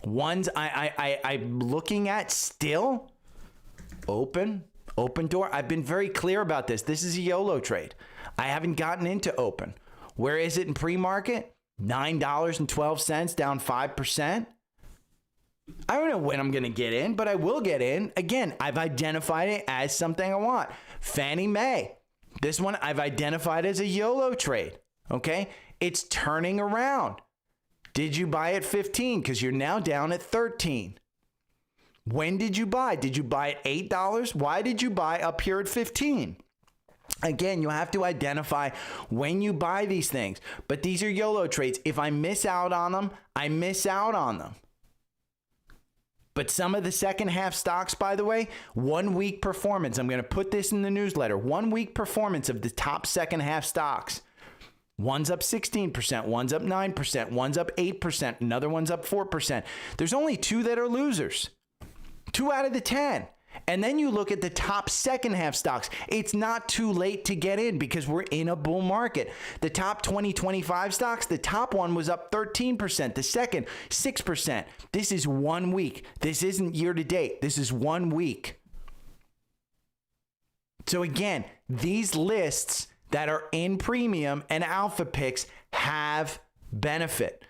Speaker 1: Ones I'm looking at still, open door. I've been very clear about this. This is a YOLO trade. I haven't gotten into open. Where is it in pre-market? $9.12, down 5%. I don't know when I'm going to get in, but I will get in. Again, I've identified it as something I want. Fannie Mae. This one I've identified as a YOLO trade. Okay? It's turning around. Did you buy at 15? Because you're now down at 13. When did you buy? Did you buy at $8? Why did you buy up here at 15? Again, you have to identify when you buy these things. But these are YOLO trades. If I miss out on them, I miss out on them. But some of the second half stocks, by the way, 1 week performance. I'm going to put this in the newsletter. 1 week performance of the top second half stocks. One's up 16%, one's up 9%, one's up 8%, another one's up 4%. There's only 2 that are losers. 2 out of the 10. And then you look at the top second half stocks. It's not too late to get in because we're in a bull market. The top 20-25 stocks, the top one was up 13%. The second, 6%. This is 1 week. This isn't year to date. This is 1 week. So again, these lists that are in premium and alpha picks have benefit.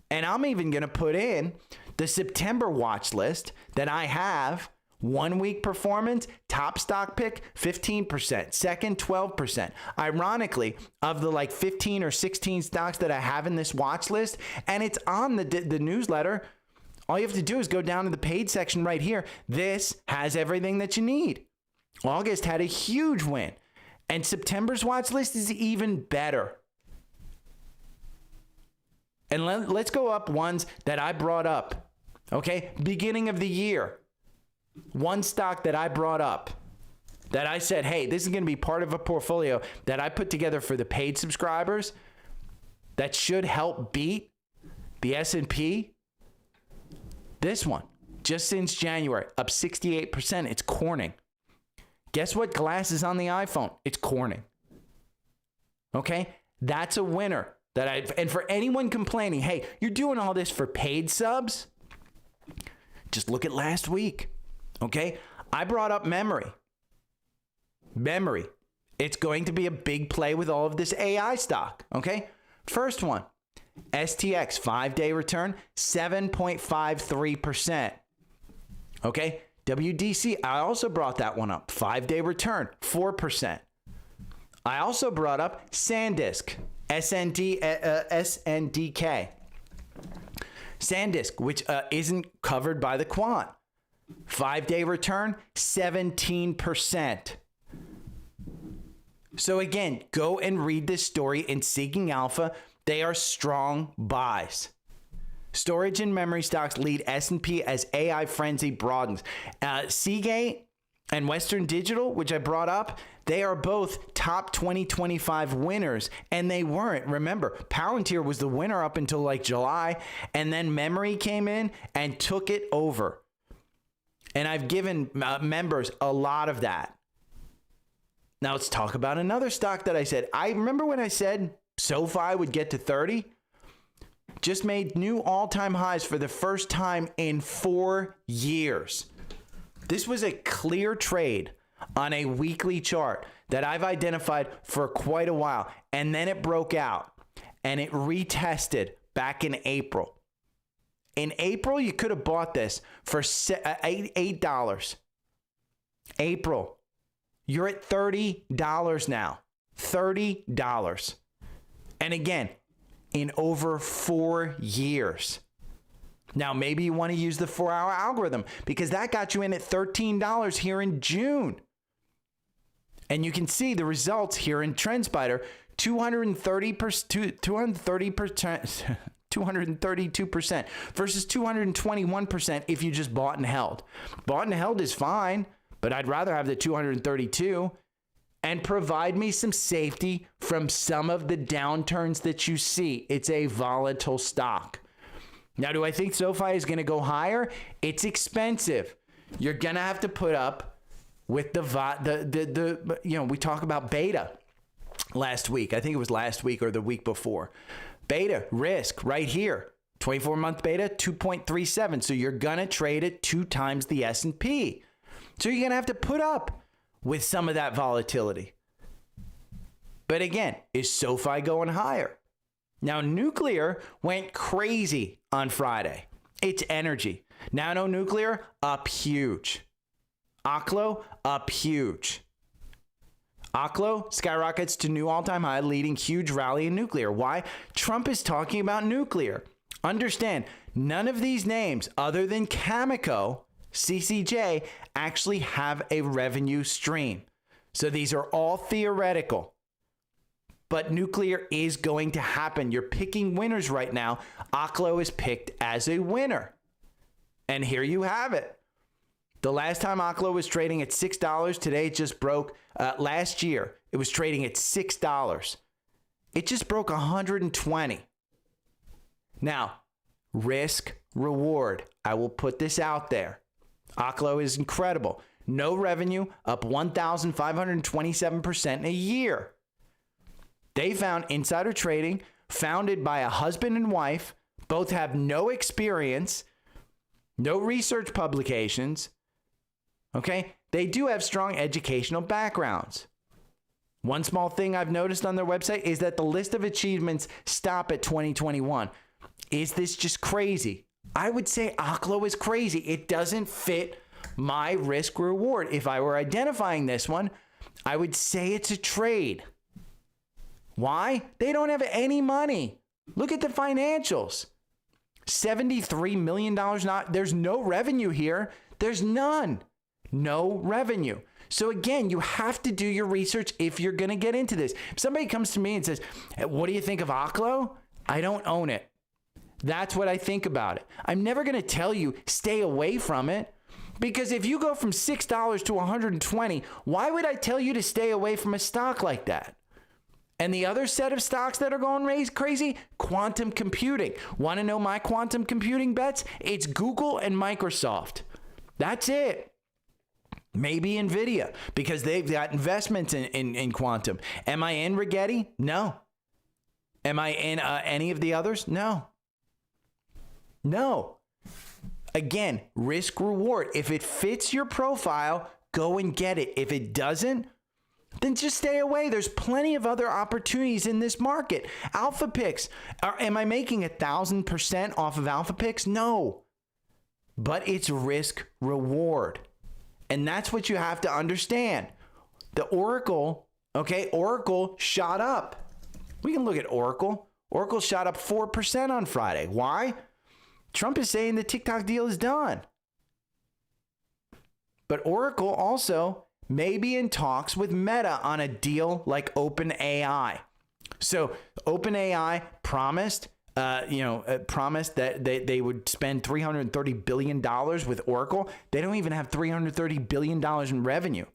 Speaker 1: And I'm even going to put in the September watch list that I have. 1 week performance, top stock pick, 15%, second, 12%. Ironically, of the like 15 or 16 stocks that I have in this watch list, and it's on the newsletter, all you have to do is go down to the paid section right here. This has everything that you need. August had a huge win, and September's watch list is even better. And let's go up ones that I brought up, okay? Beginning of the year. One stock that I brought up that I said, hey, this is going to be part of a portfolio that I put together for the paid subscribers that should help beat the S&P. This one, just since January, up 68%. It's Corning. Guess what glass is on the iPhone? It's Corning. Okay? That's a winner. And for anyone complaining, hey, you're doing all this for paid subs? Just look at last week. Okay, I brought up memory. Memory. It's going to be a big play with all of this AI stock. Okay, first one, STX 5-day return, 7.53%. Okay, WDC, I also brought that one up. 5-day return, 4%. I also brought up SanDisk, SNDK. SanDisk, which isn't covered by the quant. 5-day return, 17%. So again, go and read this story in Seeking Alpha. They are strong buys. Storage and memory stocks lead S&P as AI frenzy broadens. Seagate and Western Digital, which I brought up, they are both top 2025 winners, and they weren't. Remember, Palantir was the winner up until like July, and then memory came in and took it over. And I've given members a lot of that. Now let's talk about another stock that I said. I remember when I said SoFi would get to 30. Just made new all-time highs for the first time in 4 years. This was a clear trade on a weekly chart that I've identified for quite a while. And then it broke out and it retested back in April. In April, you could have bought this for $8. April, you're at $30 now. $30. And again, in over 4 years. Now, maybe you want to use the 4-hour algorithm because that got you in at $13 here in June. And you can see the results here in Trendspider, 232% versus 221% if you just bought and held. Bought and held is fine, but I'd rather have the 232 and provide me some safety from some of the downturns that you see. It's a volatile stock. Now, do I think SoFi is going to go higher? It's expensive. You're going to have to put up with the we talk about beta last week. I think it was last week or the week before. Beta risk right here. 24-month beta, 2.37. So you're going to trade it 2 times the S&P. So you're going to have to put up with some of that volatility. But again, is SoFi going higher? Now, nuclear went crazy on Friday. It's energy. Nano nuclear up huge. Oklo up huge. Oklo skyrockets to new all-time high, leading huge rally in nuclear. Why? Trump is talking about nuclear. Understand, none of these names other than Cameco, CCJ, actually have a revenue stream. So these are all theoretical. But nuclear is going to happen. You're picking winners right now. Oklo is picked as a winner. And here you have it. The last time Oklo was trading at $6, today it just broke. Last year, it was trading at $6. It just broke 120. Now, risk reward. I will put this out there. Oklo is incredible. No revenue, up 1,527% in a year. They found insider trading, founded by a husband and wife. Both have no experience, no research publications. Okay? They do have strong educational backgrounds. One small thing I've noticed on their website is that the list of achievements stop at 2021. Is this just crazy? I would say Oklo is crazy. It doesn't fit my risk reward. If I were identifying this one, I would say it's a trade. Why? They don't have any money. Look at the financials. $73 million. There's no revenue here. There's none. No revenue. So again, you have to do your research if you're going to get into this. If somebody comes to me and says, hey, what do you think of Oklo? I don't own it. That's what I think about it. I'm never going to tell you stay away from it, because if you go from $6 to 120, why would I tell you to stay away from a stock like that? And the other set of stocks that are going crazy, quantum computing. Want to know my quantum computing bets? It's Google and Microsoft. That's it. Maybe NVIDIA, because they've got investments in quantum. Am I in Rigetti? No. Am I in any of the others? No. No. Again, risk reward. If it fits your profile, go and get it. If it doesn't, then just stay away. There's plenty of other opportunities in this market. Alpha picks. Am I making 1,000% off of Alpha picks? No. But it's risk reward. And that's what you have to understand. The Oracle, okay, Oracle shot up. We can look at Oracle. Oracle shot up 4% on Friday. Why? Trump is saying the TikTok deal is done. But Oracle also may be in talks with Meta on a deal like OpenAI. So OpenAI promised that they would spend $330 billion with Oracle. They don't even have $330 billion in revenue.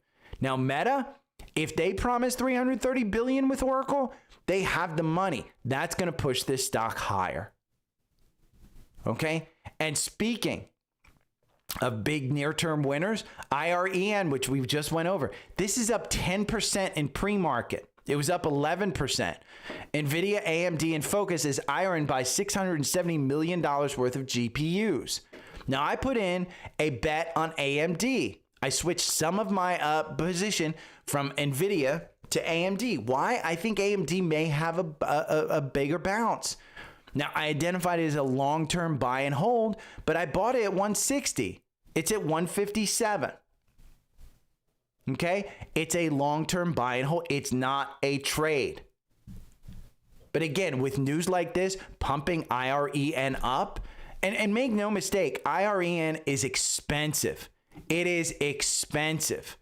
Speaker 1: Now, Meta, if they promise $330 billion with Oracle, they have the money. That's going to push this stock higher. Okay? And speaking of big near-term winners, IREN, which we've just went over, this is up 10% in pre-market. It was up 11%. NVIDIA, AMD, and Focus is IREN by $670 million worth of GPUs. Now, I put in a bet on AMD. I switched some of my position from NVIDIA to AMD. Why? I think AMD may have a bigger bounce. Now, I identified it as a long-term buy and hold, but I bought it at 160. It's at 157. Okay? It's a long-term buy and hold. It's not a trade. But again, with news like this, pumping IREN up, and make no mistake, IREN is expensive. It is expensive.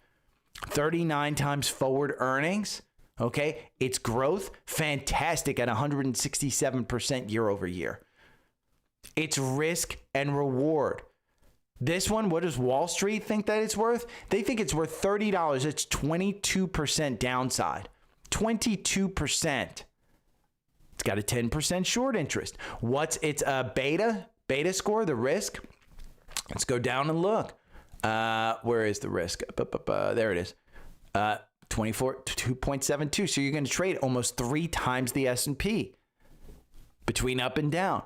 Speaker 1: 39 times forward earnings. Okay, its growth, fantastic at 167% year over year. It's risk and reward. This one, what does Wall Street think that it's worth? They think it's worth $30. It's 22% downside. 22%. It's got a 10% short interest. What's its beta score, the risk? Let's go down and look. Where is the risk? There it is. 2.72. So you're going to trade almost 3 times the S&P between up and down.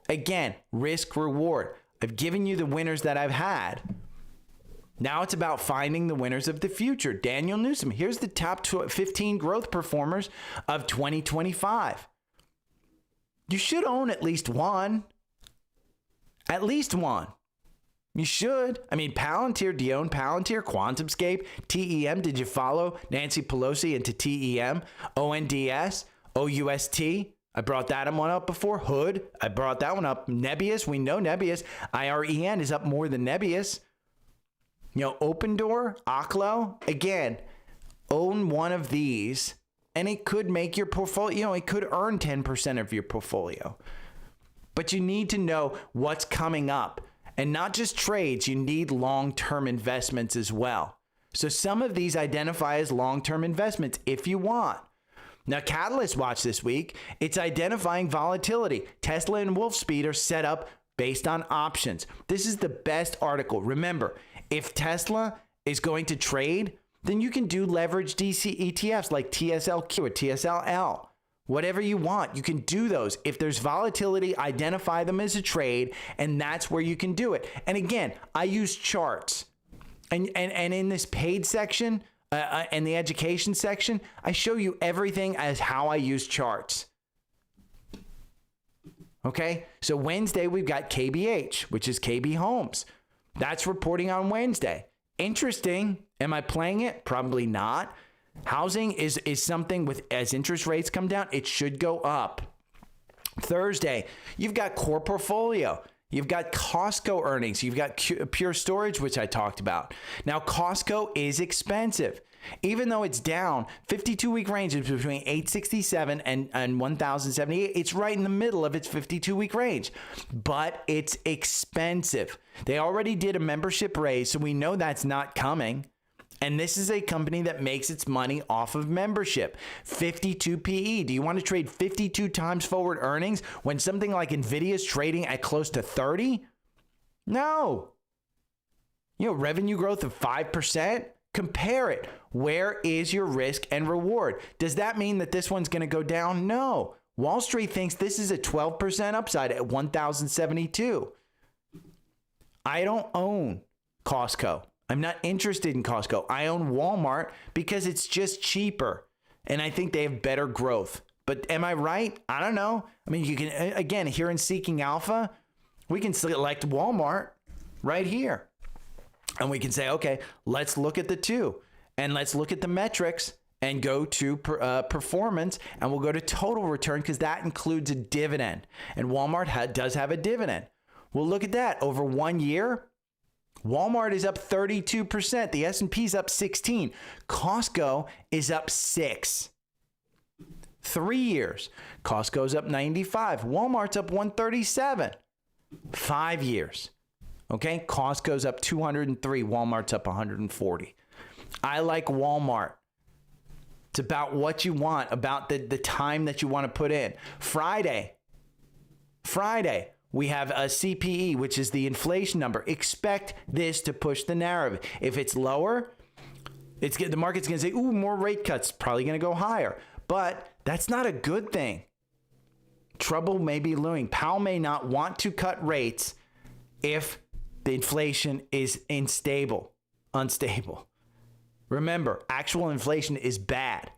Speaker 1: Again, risk reward. I've given you the winners that I've had. Now it's about finding the winners of the future. Daniel Newsom, here's the top 15 growth performers of 2025. You should own at least one. At least one. You should. I mean, Palantir, do you own Palantir? QuantumScape, TEM, did you follow Nancy Pelosi into TEM? ONDS, OUST, I brought that one up before. Hood, I brought that one up. Nebius, we know Nebius. IREN is up more than Nebius. You know, Open Door, Oklo, again, own one of these and it could make your portfolio, you know, it could earn 10% of your portfolio. But you need to know what's coming up. And not just trades, you need long-term investments as well. So some of these identify as long-term investments if you want. Now, Catalyst Watch this week, it's identifying volatility. Tesla and Wolfspeed are set up based on options. This is the best article. Remember, if Tesla is going to trade, then you can do leverage DC ETFs like TSLQ or TSLL. Whatever you want, you can do those. If there's volatility, identify them as a trade, and that's where you can do it. And again, I use charts. And in this paid section and the education section, I show you everything as how I use charts. Okay, so Wednesday we've got KBH, which is KB Homes. That's reporting on Wednesday. Interesting. Am I playing it? Probably not. Housing is something with, as interest rates come down, it should go up. Thursday, you've got core portfolio. You've got Costco earnings. You've got Pure Storage, which I talked about. Now, Costco is expensive. Even though it's down, 52-week range is between 867 and 1078. It's right in the middle of its 52-week range, but it's expensive. They already did a membership raise, so we know that's not coming. And this is a company that makes its money off of membership. 52 PE. Do you want to trade 52 times forward earnings when something like Nvidia is trading at close to 30? No. You know, revenue growth of 5%? Compare it. Where is your risk and reward? Does that mean that this one's going to go down? No. Wall Street thinks this is a 12% upside at 1,072. I don't own Costco. I'm not interested in Costco. I own Walmart because it's just cheaper and I think they have better growth. But am I right? I don't know. I mean, you can, again, here in Seeking Alpha, we can select Walmart right here. And we can say, okay, let's look at the two and let's look at the metrics and go to performance, and we'll go to total return because that includes a dividend. And Walmart does have a dividend. We'll look at that over 1 year. Walmart is up 32%. The S&P is up 16. Costco is up 6. 3 years. Costco's up 95. Walmart's up 137. 5 years. Okay. Costco's up 203. Walmart's up 140. I like Walmart. It's about what you want, about the time that you want to put in. Friday. We have a CPE, which is the inflation number. Expect this to push the narrative. If it's lower, the market's going to say, ooh, more rate cuts, probably going to go higher. But that's not a good thing. Trouble may be looming. Powell may not want to cut rates if the inflation is unstable. Remember, actual inflation is bad.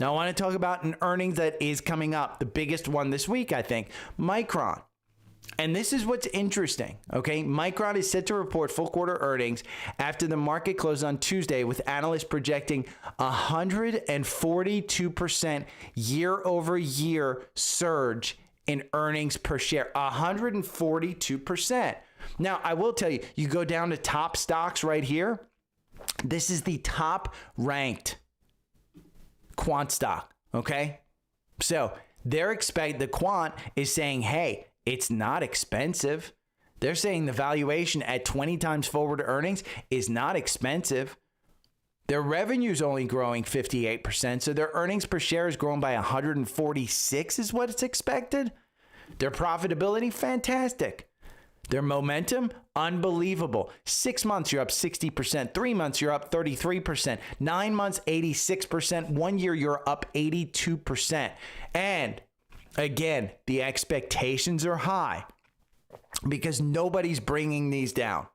Speaker 1: Now, I want to talk about an earnings that is coming up. The biggest one this week, I think, Micron. And this is what's interesting, okay? Micron is set to report full quarter earnings after the market closed on Tuesday, with analysts projecting 142% year-over-year surge in earnings per share. 142%. Now, I will tell you, you go down to top stocks right here. This is the top ranked quant stock, okay? So the quant is saying, hey, it's not expensive. They're saying the valuation at 20 times forward earnings is not expensive. Their revenue is only growing 58%, so their earnings per share is growing by 146 is what it's expected. Their profitability, fantastic. Their momentum, unbelievable. 6 months, you're up 60%. 3 months, you're up 33%. 9 months, 86%. 1 year, you're up 82%. And again, the expectations are high because nobody's bringing these down.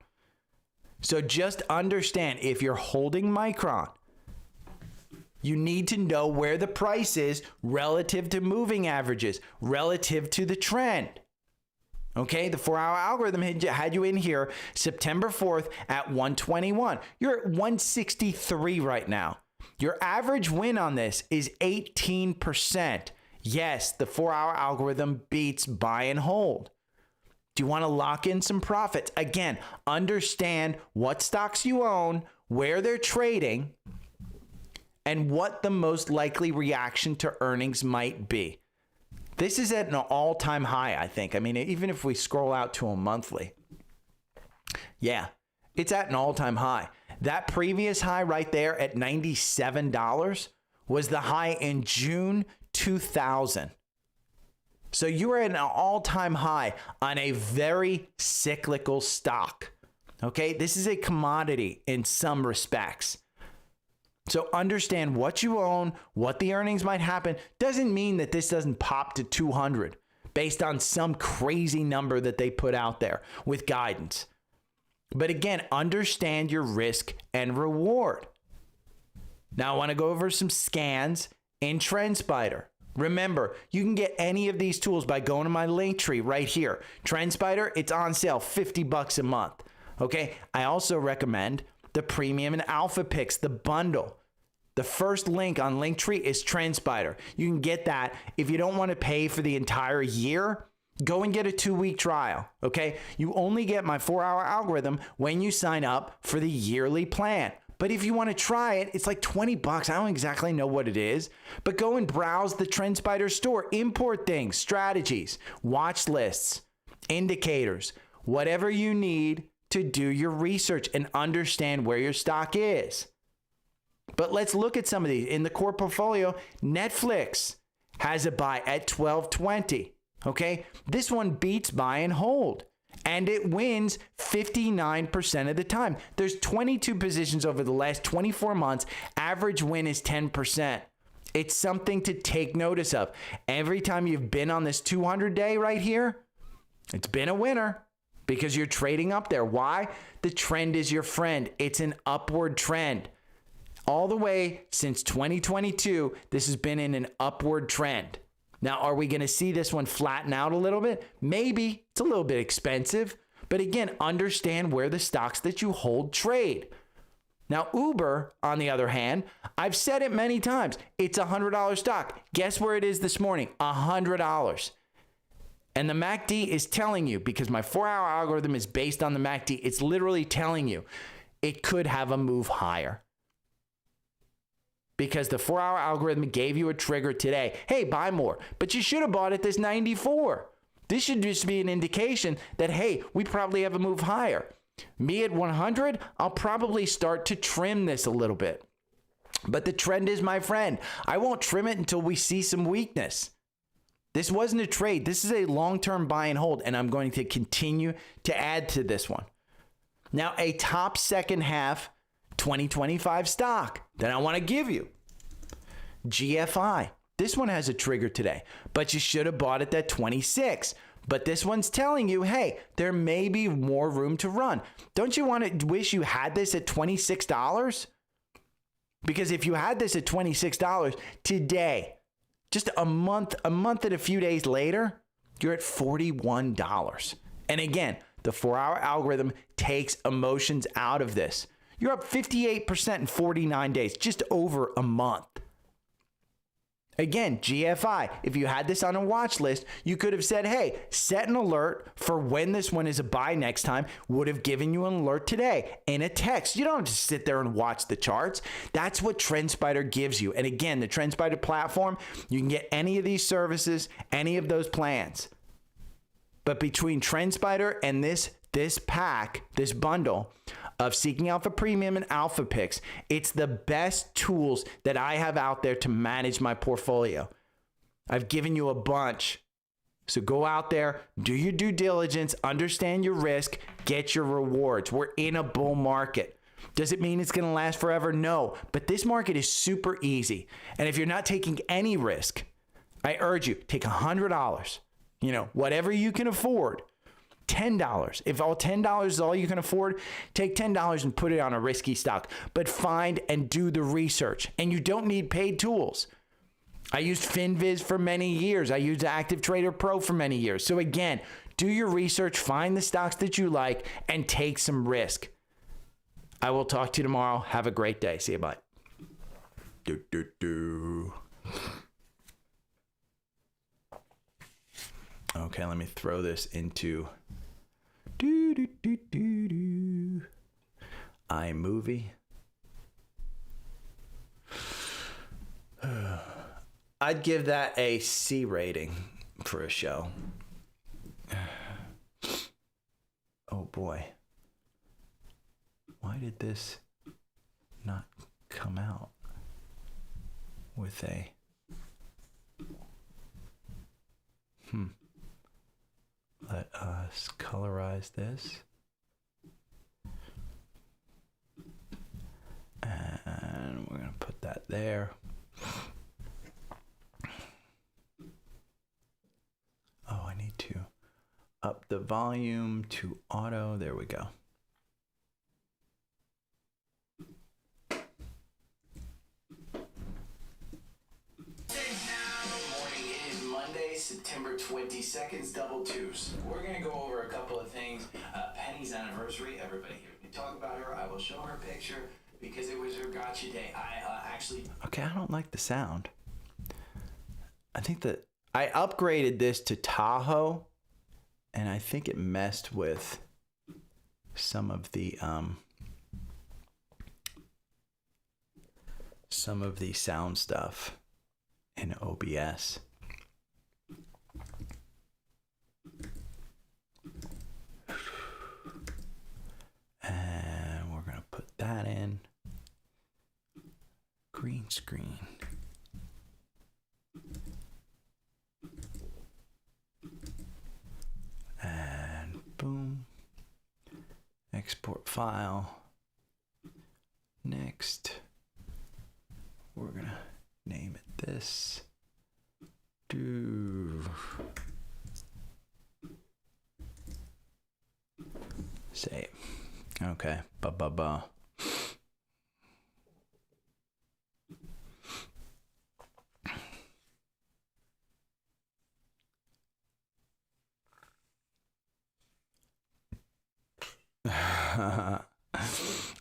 Speaker 1: So just understand, if you're holding Micron, you need to know where the price is relative to moving averages, relative to the trend. Okay, the 4-hour algorithm had you in here September 4th at 121. You're at 163 right now. Your average win on this is 18%. Yes, the 4-hour algorithm beats buy and hold. Do you want to lock in some profits? Again, understand what stocks you own, where they're trading, and what the most likely reaction to earnings might be. This is at an all-time high, I think. I mean, even if we scroll out to a monthly, yeah, it's at an all-time high. That previous high right there at $97 was the high in June 2000. So you are at an all-time high on a very cyclical stock. Okay, this is a commodity in some respects. So understand what you own, what the earnings might happen. Doesn't mean that this doesn't pop to 200 based on some crazy number that they put out there with guidance. But again, understand your risk and reward. Now I want to go over some scans in Trendspider. Remember, you can get any of these tools by going to my link tree right here. Trendspider, it's on sale, $50 a month. Okay, I also recommend the premium and alpha picks, the bundle. The first link on Linktree is Trendspider. You can get that. If you don't want to pay for the entire year, go and get a 2-week trial. Okay, you only get my 4-hour algorithm when you sign up for the yearly plan. But if you want to try it, it's like $20. I don't exactly know what it is, but go and browse the Trendspider store, import things, strategies, watch lists, indicators, whatever you need to do your research and understand where your stock is. But let's look at some of these. In the core portfolio, Netflix has a buy at $12.20. Okay, this one beats buy and hold, and it wins 59% of the time. There's 22 positions over the last 24 months. Average win is 10%. It's something to take notice of. Every time you've been on this 200-day right here, it's been a winner because you're trading up there. Why? The trend is your friend. It's an upward trend. All the way since 2022, this has been in an upward trend. Now, are we going to see this one flatten out a little bit? Maybe. It's a little bit expensive. But again, understand where the stocks that you hold trade. Now, Uber, on the other hand, I've said it many times. It's a $100 stock. Guess where it is this morning? $100. And the MACD is telling you, because my 4-hour algorithm is based on the MACD, it's literally telling you it could have a move higher. Because the 4-hour algorithm gave you a trigger today. Hey, buy more. But you should have bought at this 94. This should just be an indication that, hey, we probably have a move higher. Me at 100, I'll probably start to trim this a little bit. But the trend is my friend. I won't trim it until we see some weakness. This wasn't a trade. This is a long-term buy and hold, and I'm going to continue to add to this one. Now, a top second half 2025 stock that I want to give you. GFI. This one has a trigger today, but you should have bought it at 26. But this one's telling you, hey, there may be more room to run. Don't you want to wish you had this at $26? Because if you had this at $26 today, just a month and a few days later, you're at $41. And again, the 4-hour algorithm takes emotions out of this. You're up 58% in 49 days, just over a month. Again, GFI, if you had this on a watch list, you could have said, hey, set an alert for when this one is a buy next time, would have given you an alert today in a text. You don't have to sit there and watch the charts. That's what Trendspider gives you. And again, the Trendspider platform, you can get any of these services, any of those plans. But between Trendspider and this pack, this bundle of Seeking Alpha Premium and Alpha Picks, it's the best tools that I have out there to manage my portfolio. I've given you a bunch. So go out there, do your due diligence, understand your risk, get your rewards. We're in a bull market. Does it mean it's going to last forever? No, but this market is super easy. And if you're not taking any risk, I urge you, take $100, whatever you can afford, $10. If all $10 is all you can afford, take $10 and put it on a risky stock, but find and do the research. And you don't need paid tools. I used FinViz for many years. I used Active Trader Pro for many years. So again, do your research, find the stocks that you like, and take some risk. I will talk to you tomorrow. Have a great day. See you. Bye. Okay, let me throw this into iMovie. I'd give that a C rating for a show. Oh boy. Why did this not come out with a... Let us colorize this. And we're going to put that there. Oh, I need to up the volume to auto. There we go. September 22nd, double twos. We're going to go over a couple of things. Penny's anniversary. Everybody here can talk about her. I will show her picture because it was her gotcha day. Okay, I don't like the sound. I think that I upgraded this to Tahoe, and I think it messed with some of the sound stuff in OBS. And we're going to put that in. Green screen. And boom. Export file. Next. We're going to name it this. Save. Okay.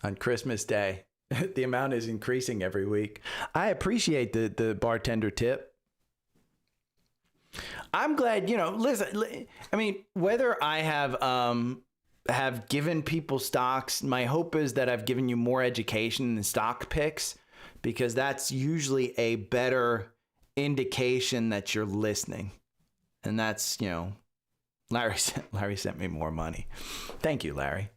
Speaker 1: On Christmas Day, the amount is increasing every week. I appreciate the bartender tip. I'm glad, listen, I mean, whether I have given people stocks, my hope is that I've given you more education than stock picks, because that's usually a better indication that you're listening. And that's, Larry sent me more money. Thank you, Larry.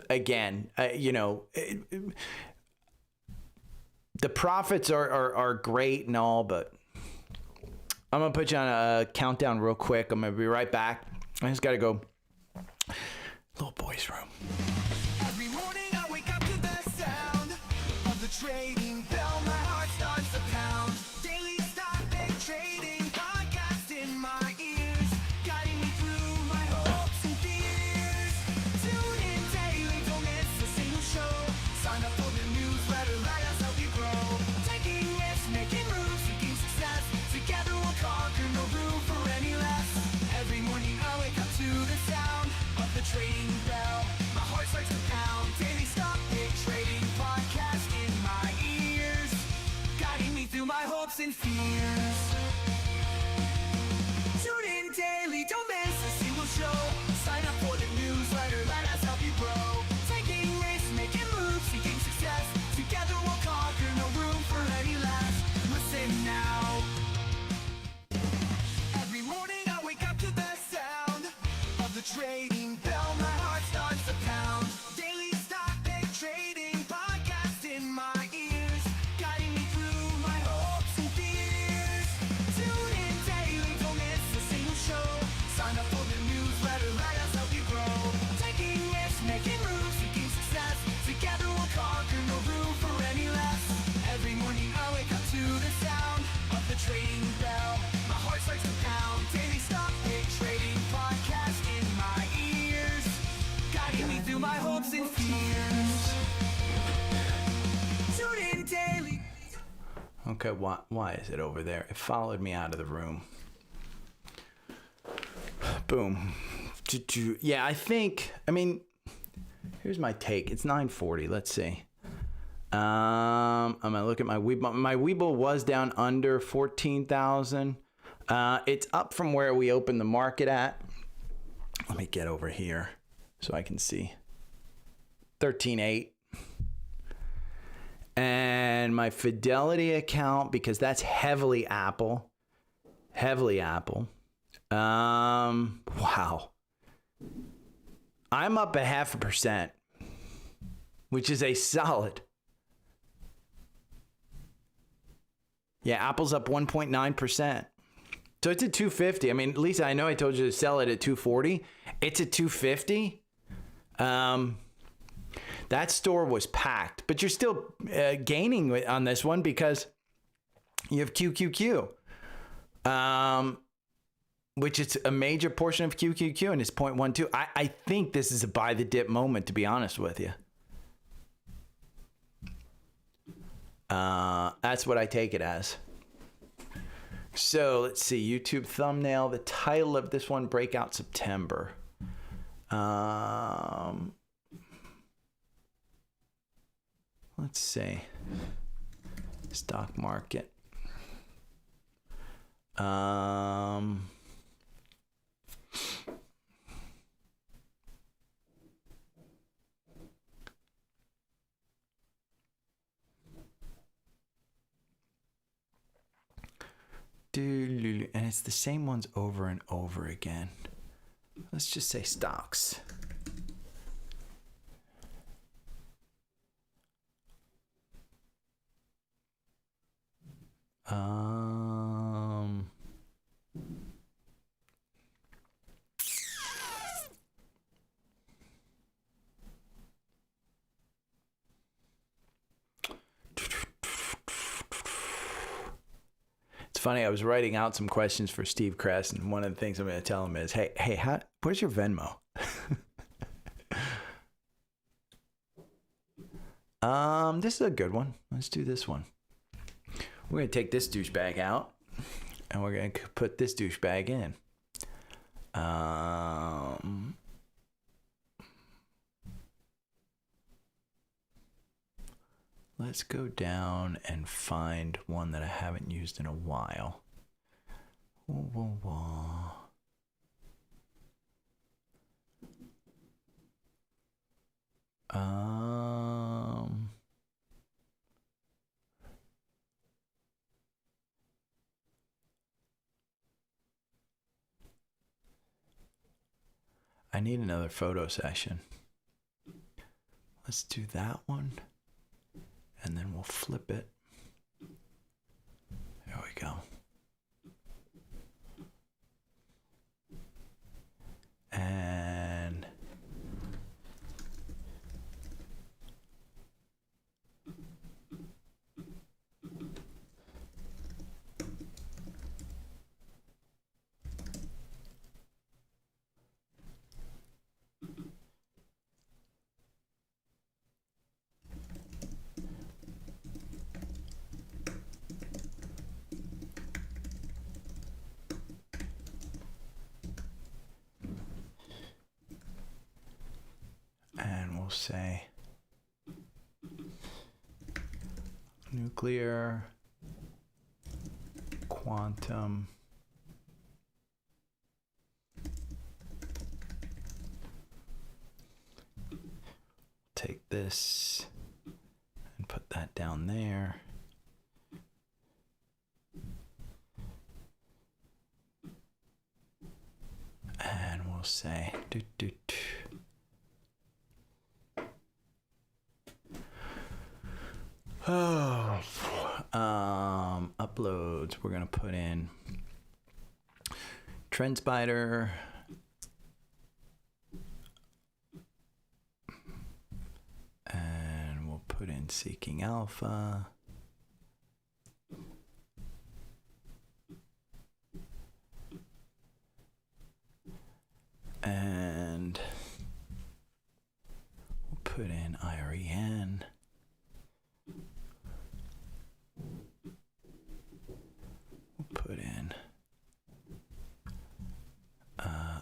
Speaker 1: Again, the profits are great and all, but I'm going to put you on a countdown real quick. I'm going to be right back. I just got to go. Little boy's room.
Speaker 2: Every morning I wake up to the sound of the trading bell. My heart starts to pound. Daily stock pick trading podcast in my ears, guiding me through my hopes and fears. Tune in daily, don't miss a single show. Sign up for the newsletter, let us help you grow. Taking risks, making moves, seeking success. Together we'll conquer, no room for any less. Every morning I wake up to the sound of the trading bell. My heart starts to pound. Daily stock pick trading podcast in my ears, guiding me through my hopes and fears. Tune in daily, don't miss a single show. Sign up for the newsletter, let us help you grow. Taking risks, making moves, seeking success. Together we'll conquer, no room for any less. Listen now. Every morning my hopes and fears. Tune in daily.
Speaker 1: Okay, why is it over there? It followed me out of the room. Boom. Yeah, I mean, here's my take. It's 9:40. Let's see. I'm gonna look at my Webull. My Webull was down under 14,000. It's up from where we opened the market at. Let me get over here so I can see. 13.8. And my Fidelity account, because that's heavily Apple. Wow. I'm up 0.5%, which is a solid. Yeah, Apple's up 1.9%. So it's at 250. I mean, Lisa, I know I told you to sell it at 240. It's at 250. That store was packed, but you're still gaining on this one because you have QQQ, which is a major portion of QQQ, and it's 0.12. I think this is a buy the dip moment, to be honest with you. That's what I take it as. So let's see, YouTube thumbnail. The title of this one, Breakout September. Let's see. Stock market. And it's the same ones over and over again. Let's just say stocks. It's funny, I was writing out some questions for Steve Kress, and one of the things I'm going to tell him is, hey, where's your Venmo? This is a good one. Let's do this one. We're going to take this douchebag out, and we're going to put this douchebag in. Let's go down and find one that I haven't used in a while. I need another photo session. Let's do that one. And then we'll flip it. There we go. And we'll say nuclear, quantum, take this and put that down there. And we'll say uploads. We're gonna put in Trendspider, and we'll put in Seeking Alpha, and put in IREN. We'll put in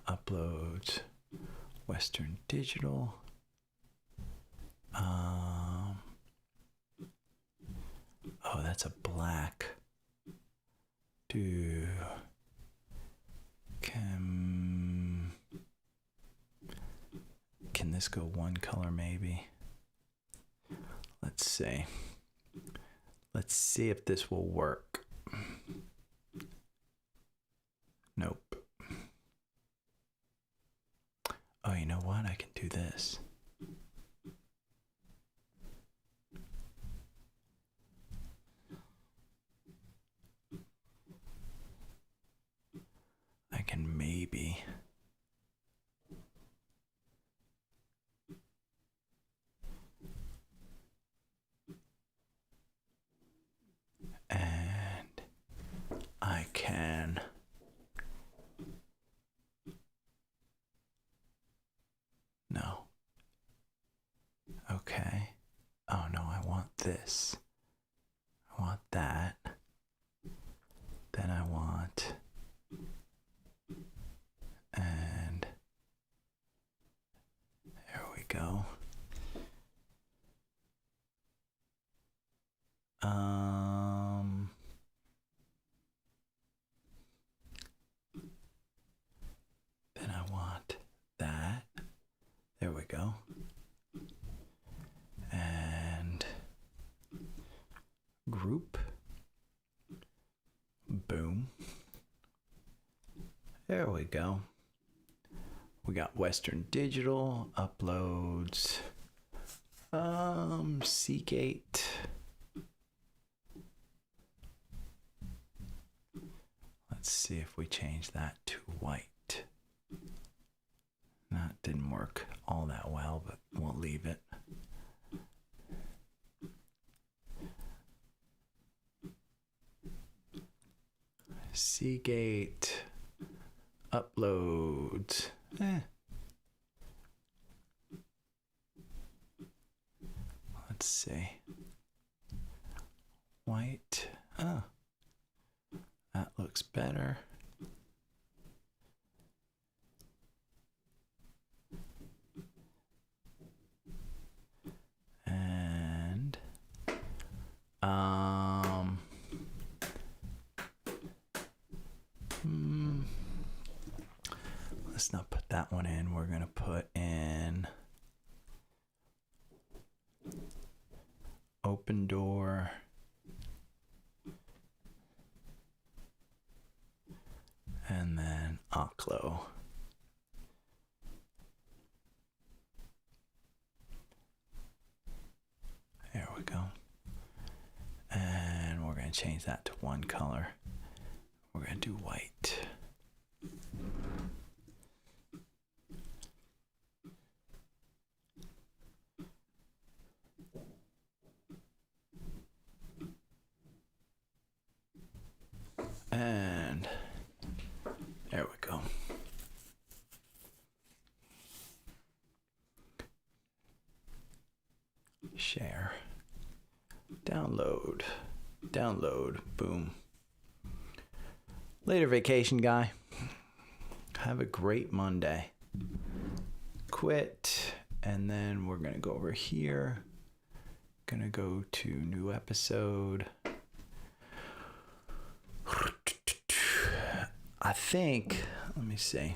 Speaker 1: uploads, Western Digital. Oh, that's a black. Can this go one color maybe? Let's see. Let's see if this will work. Nope. Oh, you know what? I can do this. I can maybe. And I can. No. Okay. Oh no, I want this. I want that. Then I want. And there we go. Then I want that. There we go. And group. Boom. There we go. We got Western Digital, uploads, Seagate. Let's see if we change that to white. That didn't work all that well, but we'll leave it. Seagate, uploads. Let's see. White. Oh, that looks better. And let's not put that one in. We're gonna put in open door. And then Oclo. There we go. And we're going to change that to one color. We're going to do white. And there we go. Share. Download. Download. Boom. Later, vacation guy. Have a great Monday. Quit. And then we're going to go over here. Going to go to new episode. I think, let me see.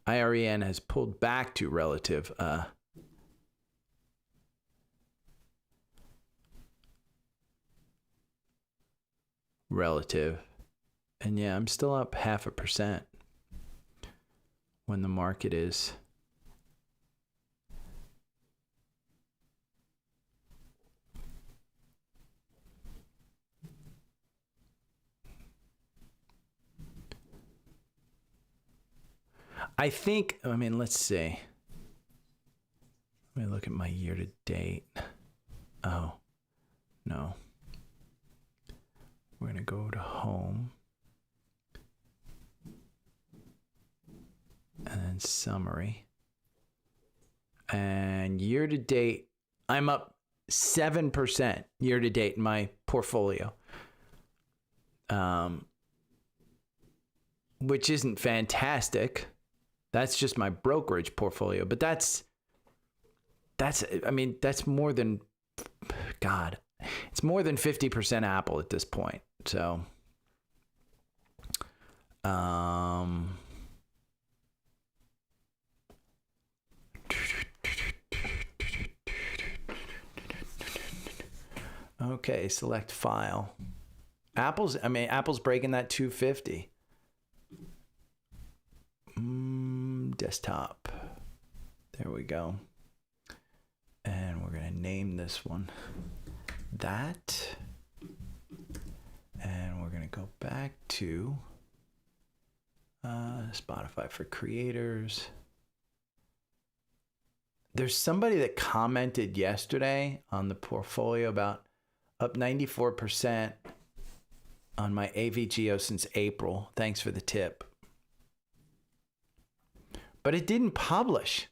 Speaker 1: IREN has pulled back to relative and yeah, I'm still up 0.5% when the market is I think, I mean, let's see. Let me look at my year to date. Oh, No. We're going to go to home. And then summary. And year to date, I'm up 7% year to date in my portfolio. Which isn't fantastic. That's just my brokerage portfolio, but that's more than, God, it's more than 50% Apple at this point. So, okay, select file. Apple's breaking that 250. Desktop. There we go. And we're going to name this one that. And we're going to go back to Spotfiy for creators. There's somebody that commented yesterday on the portfolio about up 94% on my AVGO since April. Thanks for the tip. But it didn't publish.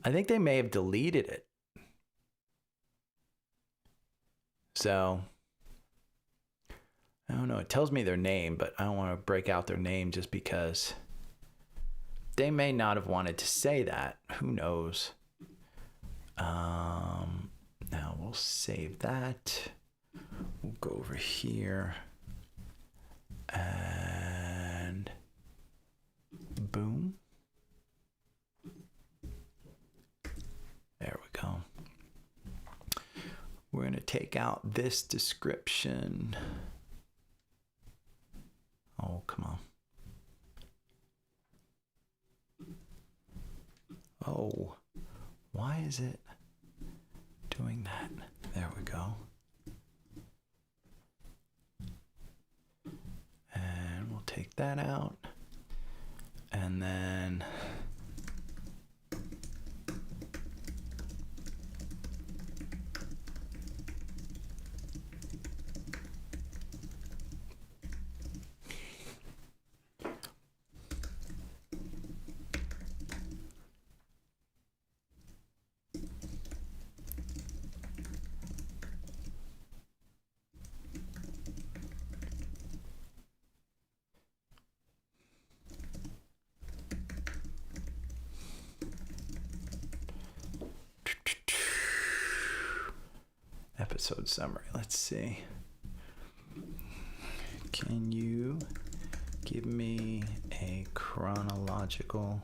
Speaker 1: I think they may have deleted it. So, I don't know. It tells me their name, but I don't want to break out their name just because they may not have wanted to say that. Who knows? Now we'll save that. We'll go over here. And boom. There we go. We're going to take out this description. Oh, come on. Oh, why is it doing that? There we go. And we'll take that out. And then episode summary. Let's see. Can you give me a chronological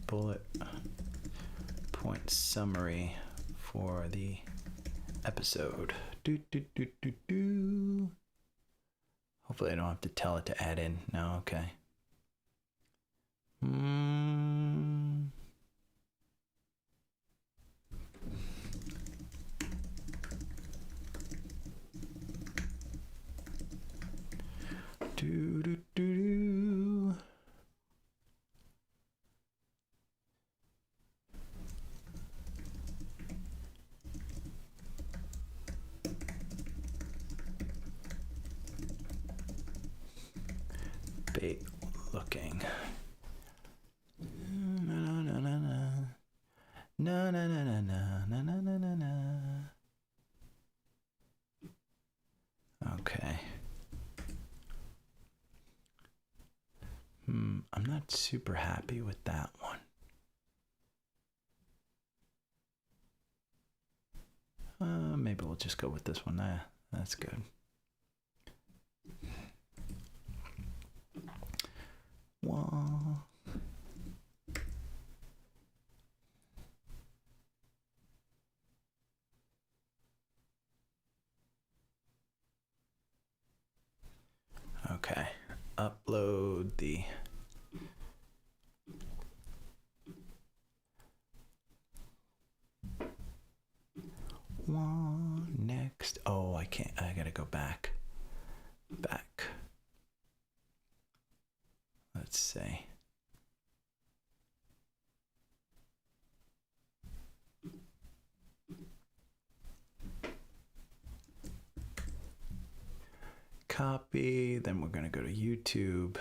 Speaker 1: bullet point summary for the episode? Hopefully I don't have to tell it to add in. No, okay. Bait looking. Okay. I'm not super happy with that one. Maybe we'll just go with this one. That's good. Well, okay. Upload the one next. Oh, I can't. I gotta go back. Let's see. Copy. Then we're going to go to YouTube.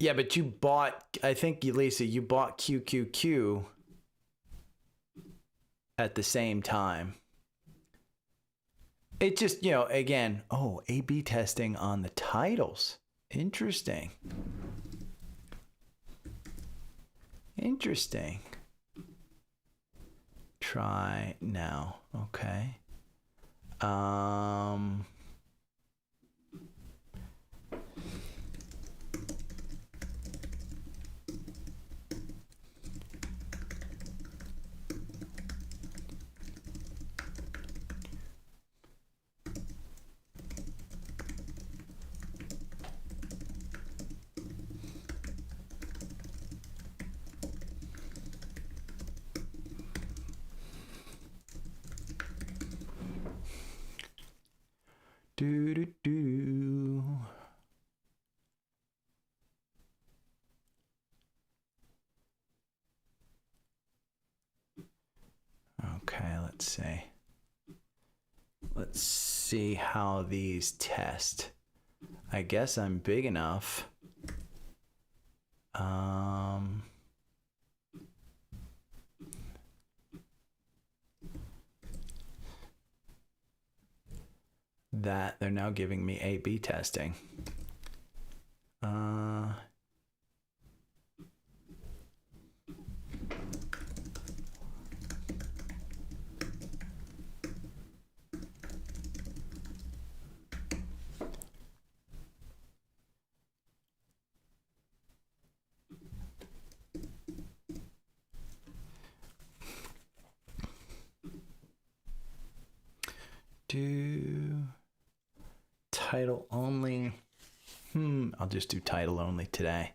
Speaker 1: Yeah, but you bought, I think, Lisa, you bought QQQ at the same time. It just, again, A/B testing on the titles. Interesting. Interesting. Try now. Okay. Do. Okay, let's see. Let's see how these test. I guess I'm big enough. That they're now giving me A/B testing. Do title only. I'll just do title only today.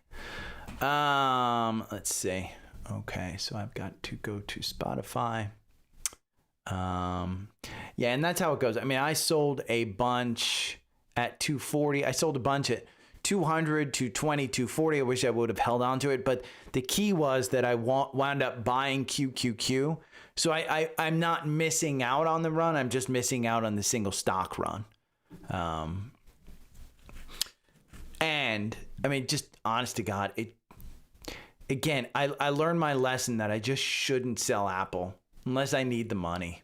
Speaker 1: Let's see. Okay, so I've got to go to Spotfiy. Yeah, and that's how it goes. I mean, I sold a bunch at 240. I sold a bunch at 200, 220, 240. I wish I would have held on to it, but the key was that I wound up buying QQQ. So I'm not missing out on the run. I'm just missing out on the single stock run. And I mean, just honest to God, I learned my lesson that I just shouldn't sell Apple unless I need the money.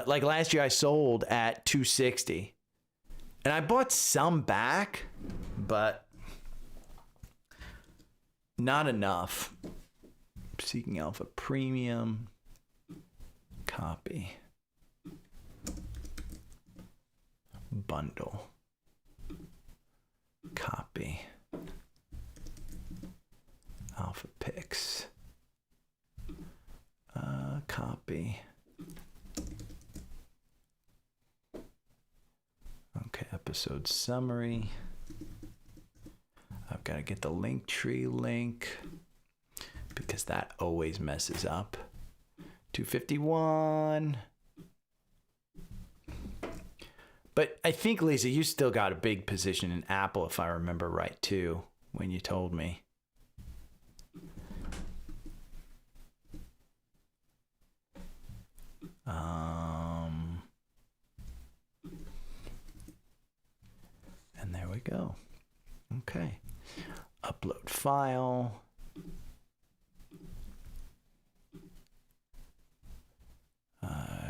Speaker 1: Like last year I sold at 260 and I bought some back, but not enough. Seeking Alpha Premium. Copy. Bundle. Copy. Alpha Picks. Copy. Okay, episode summary. I've got to get the Linktree link because that always messes up. 251. But I think, Lisa, you still got a big position in Apple, if I remember right, too, when you told me. And there we go. Okay. Upload file.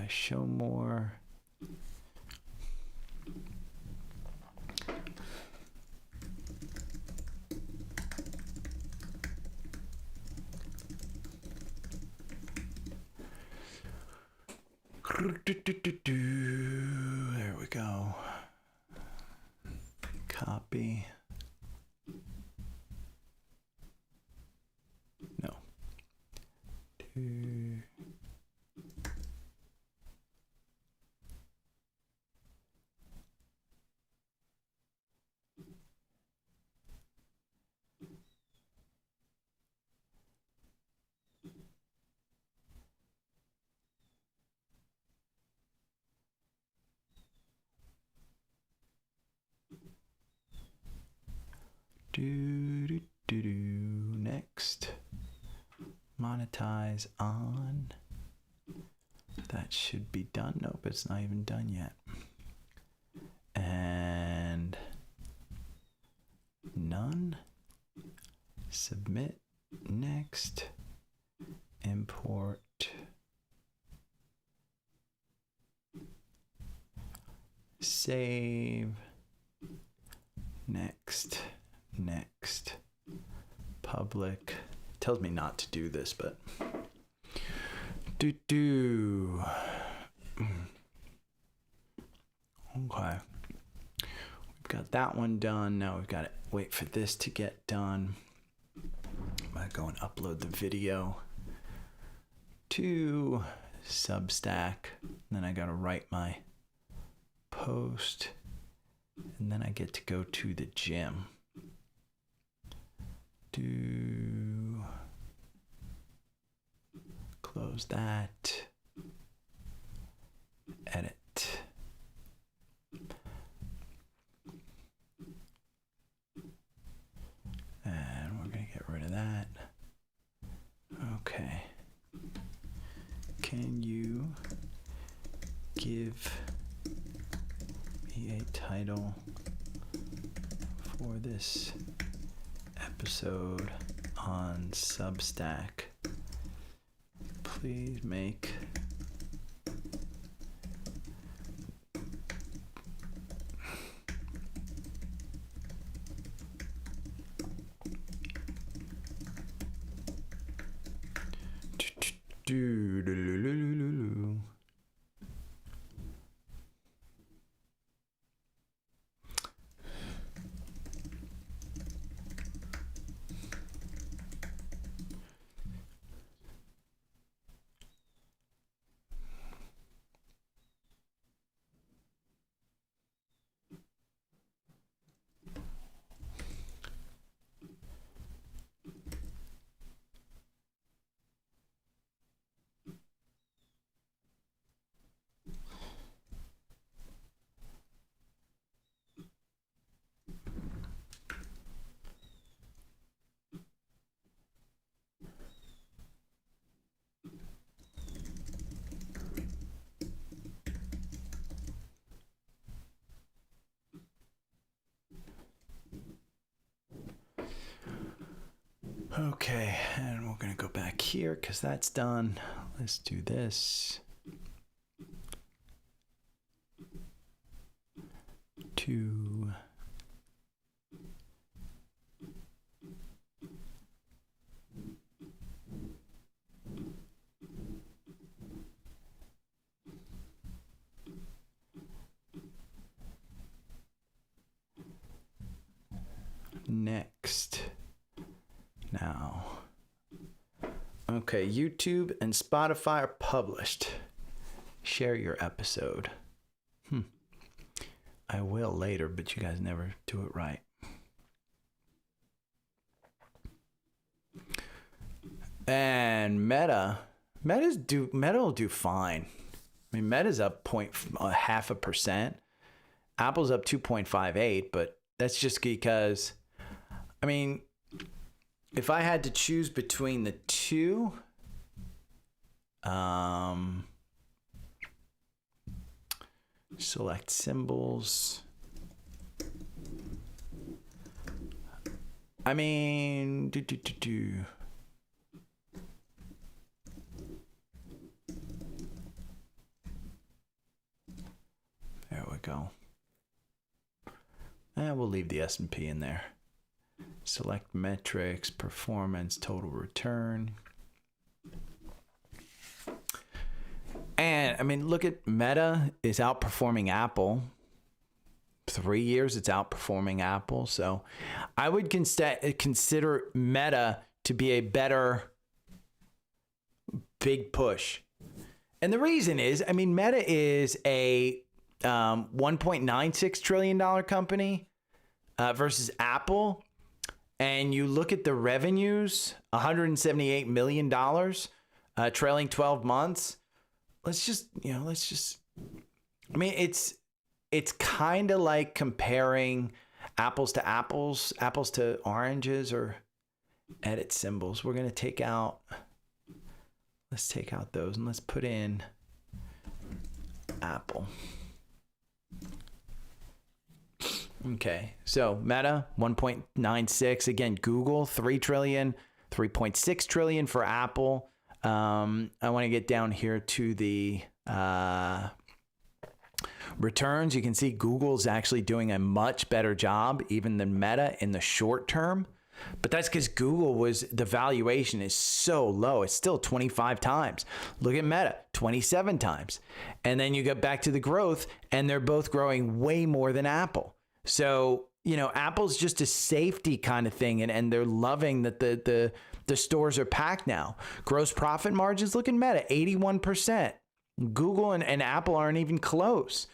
Speaker 1: Show more. There we go. Copy. No. Next. Monetize on. That should be done. Nope, it's not even done yet. And none. Submit. Next. Import. Save. Next. Next. Public. Tells me not to do this, but okay, we've got that one done. Now we've got to wait for this to get done. I'm gonna go and upload the video to Substack. Then I gotta write my post, and then I get to go to the gym. Close that. Edit. And we're going to get rid of that. Okay. Can you give me a title for this episode on Substack? Please make okay, and we're going to go back here because that's done. Let's do this. Two. Next. Now, okay, YouTube and Spotify are published. Share your episode. I will later, but you guys never do it right. And Meta will do fine. I mean, Meta's up 0.5%. Apple's up 2.58, but that's just because, I mean, if I had to choose between the two, select symbols. I mean, There we go. And we'll leave the S&P in there. Select metrics, performance, total return. And I mean, look at Meta is outperforming Apple. 3 years it's outperforming Apple. So I would consider Meta to be a better big push. And the reason is, I mean, Meta is a $1.96 trillion company versus Apple. And you look at the revenues, $178 million, trailing 12 months. Let's just, I mean, it's kind of like comparing apples to apples, apples to oranges, or edit symbols. We're going to let's take out those and let's put in Apple. Okay, so Meta 1.96. Again, Google 3 trillion, 3.6 trillion for Apple. I want to get down here to the returns. You can see Google's actually doing a much better job even than Meta in the short term. But that's because the valuation is so low. It's still 25 times. Look at Meta, 27 times. And then you get back to the growth, and they're both growing way more than Apple. So, Apple's just a safety kind of thing, and they're loving that the stores are packed now. Gross profit margins, look at Meta, 81%. Google and Apple aren't even close.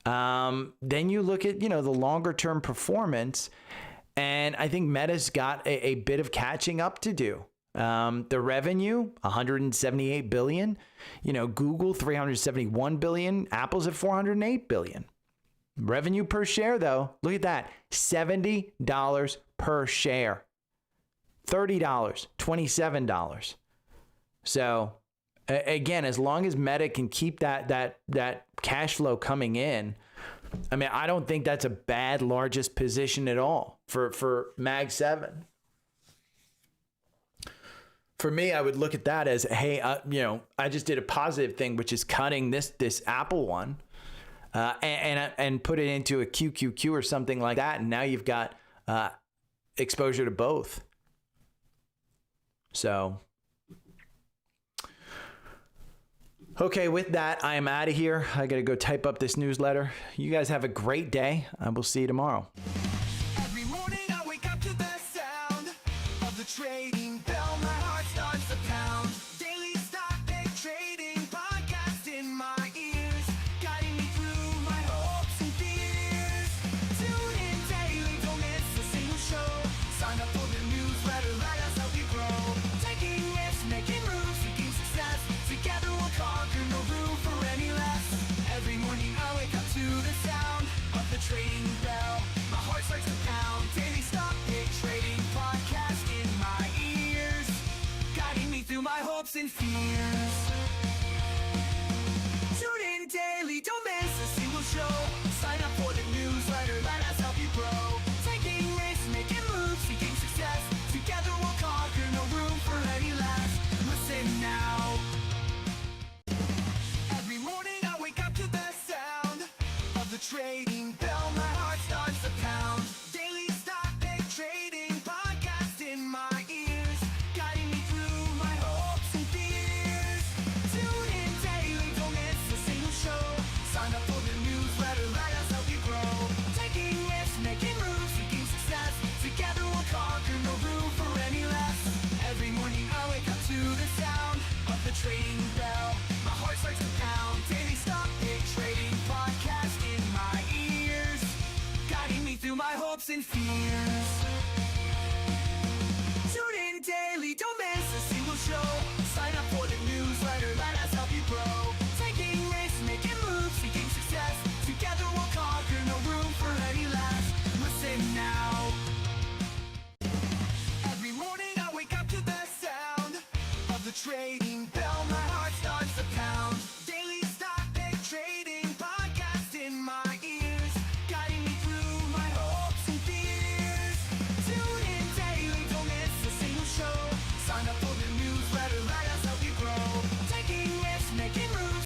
Speaker 1: Then you look at, the longer term performance, and I think Meta's got a bit of catching up to do. The revenue, 178 billion. Google, 371 billion. Apple's at 408 billion. Revenue per share, though, look at that, $70 per share. $30, $27. So again, as long as Meta can keep that cash flow coming in, I mean, I don't think that's a bad largest position at all for Mag 7. For me, I would look at that as, hey, I just did a positive thing, which is cutting this Apple one and put it into a QQQ or something like that, and now you've got exposure to both. So, okay, with that, I am out of here. I got to go type up this newsletter. You guys have a great day. I will see you tomorrow.
Speaker 2: Every morning I wake up to the sound of the trading bell. My heart starts to pound. Daily stock pick trading podcast in my ears, guiding me through my hopes and fears. Tune in daily, don't miss a single show. Sign up for the newsletter, let us help you grow. Taking risks, making moves, seeking success. Together we'll conquer, no room for any less. Every morning I wake up to the sound of the trading bell. My heart starts to pound. Daily stock pick trading podcast in my ears, guiding me through my hopes and fears. Tune in daily, don't miss a single show. Sign up for the newsletter, let us help you grow. Taking risks, making moves, seeking success. Together we'll conquer, no room for any less. Listen now. Every morning I wake up to the sound of the trading bell. My heart starts to pound. Daily stock pick trading podcast in my ears, guiding me through my hopes and fears. Tune in daily, don't miss a single show. Sign up for the newsletter, let us help you grow. Taking risks, making moves, seeking success. Together we'll conquer, no room for any less. Every morning I wake up to the sound of the trading bell. My heart starts to pound. Daily stock pick trading podcast in my ears, guiding me through my hopes and fears. Tune in daily, don't miss a single show. Sign up for the newsletter, let us help you grow. Taking risks, making moves, seeking success. Together we'll conquer, no room for any less. Listen now. Every morning I wake up to the sound of the trading bell. My heart starts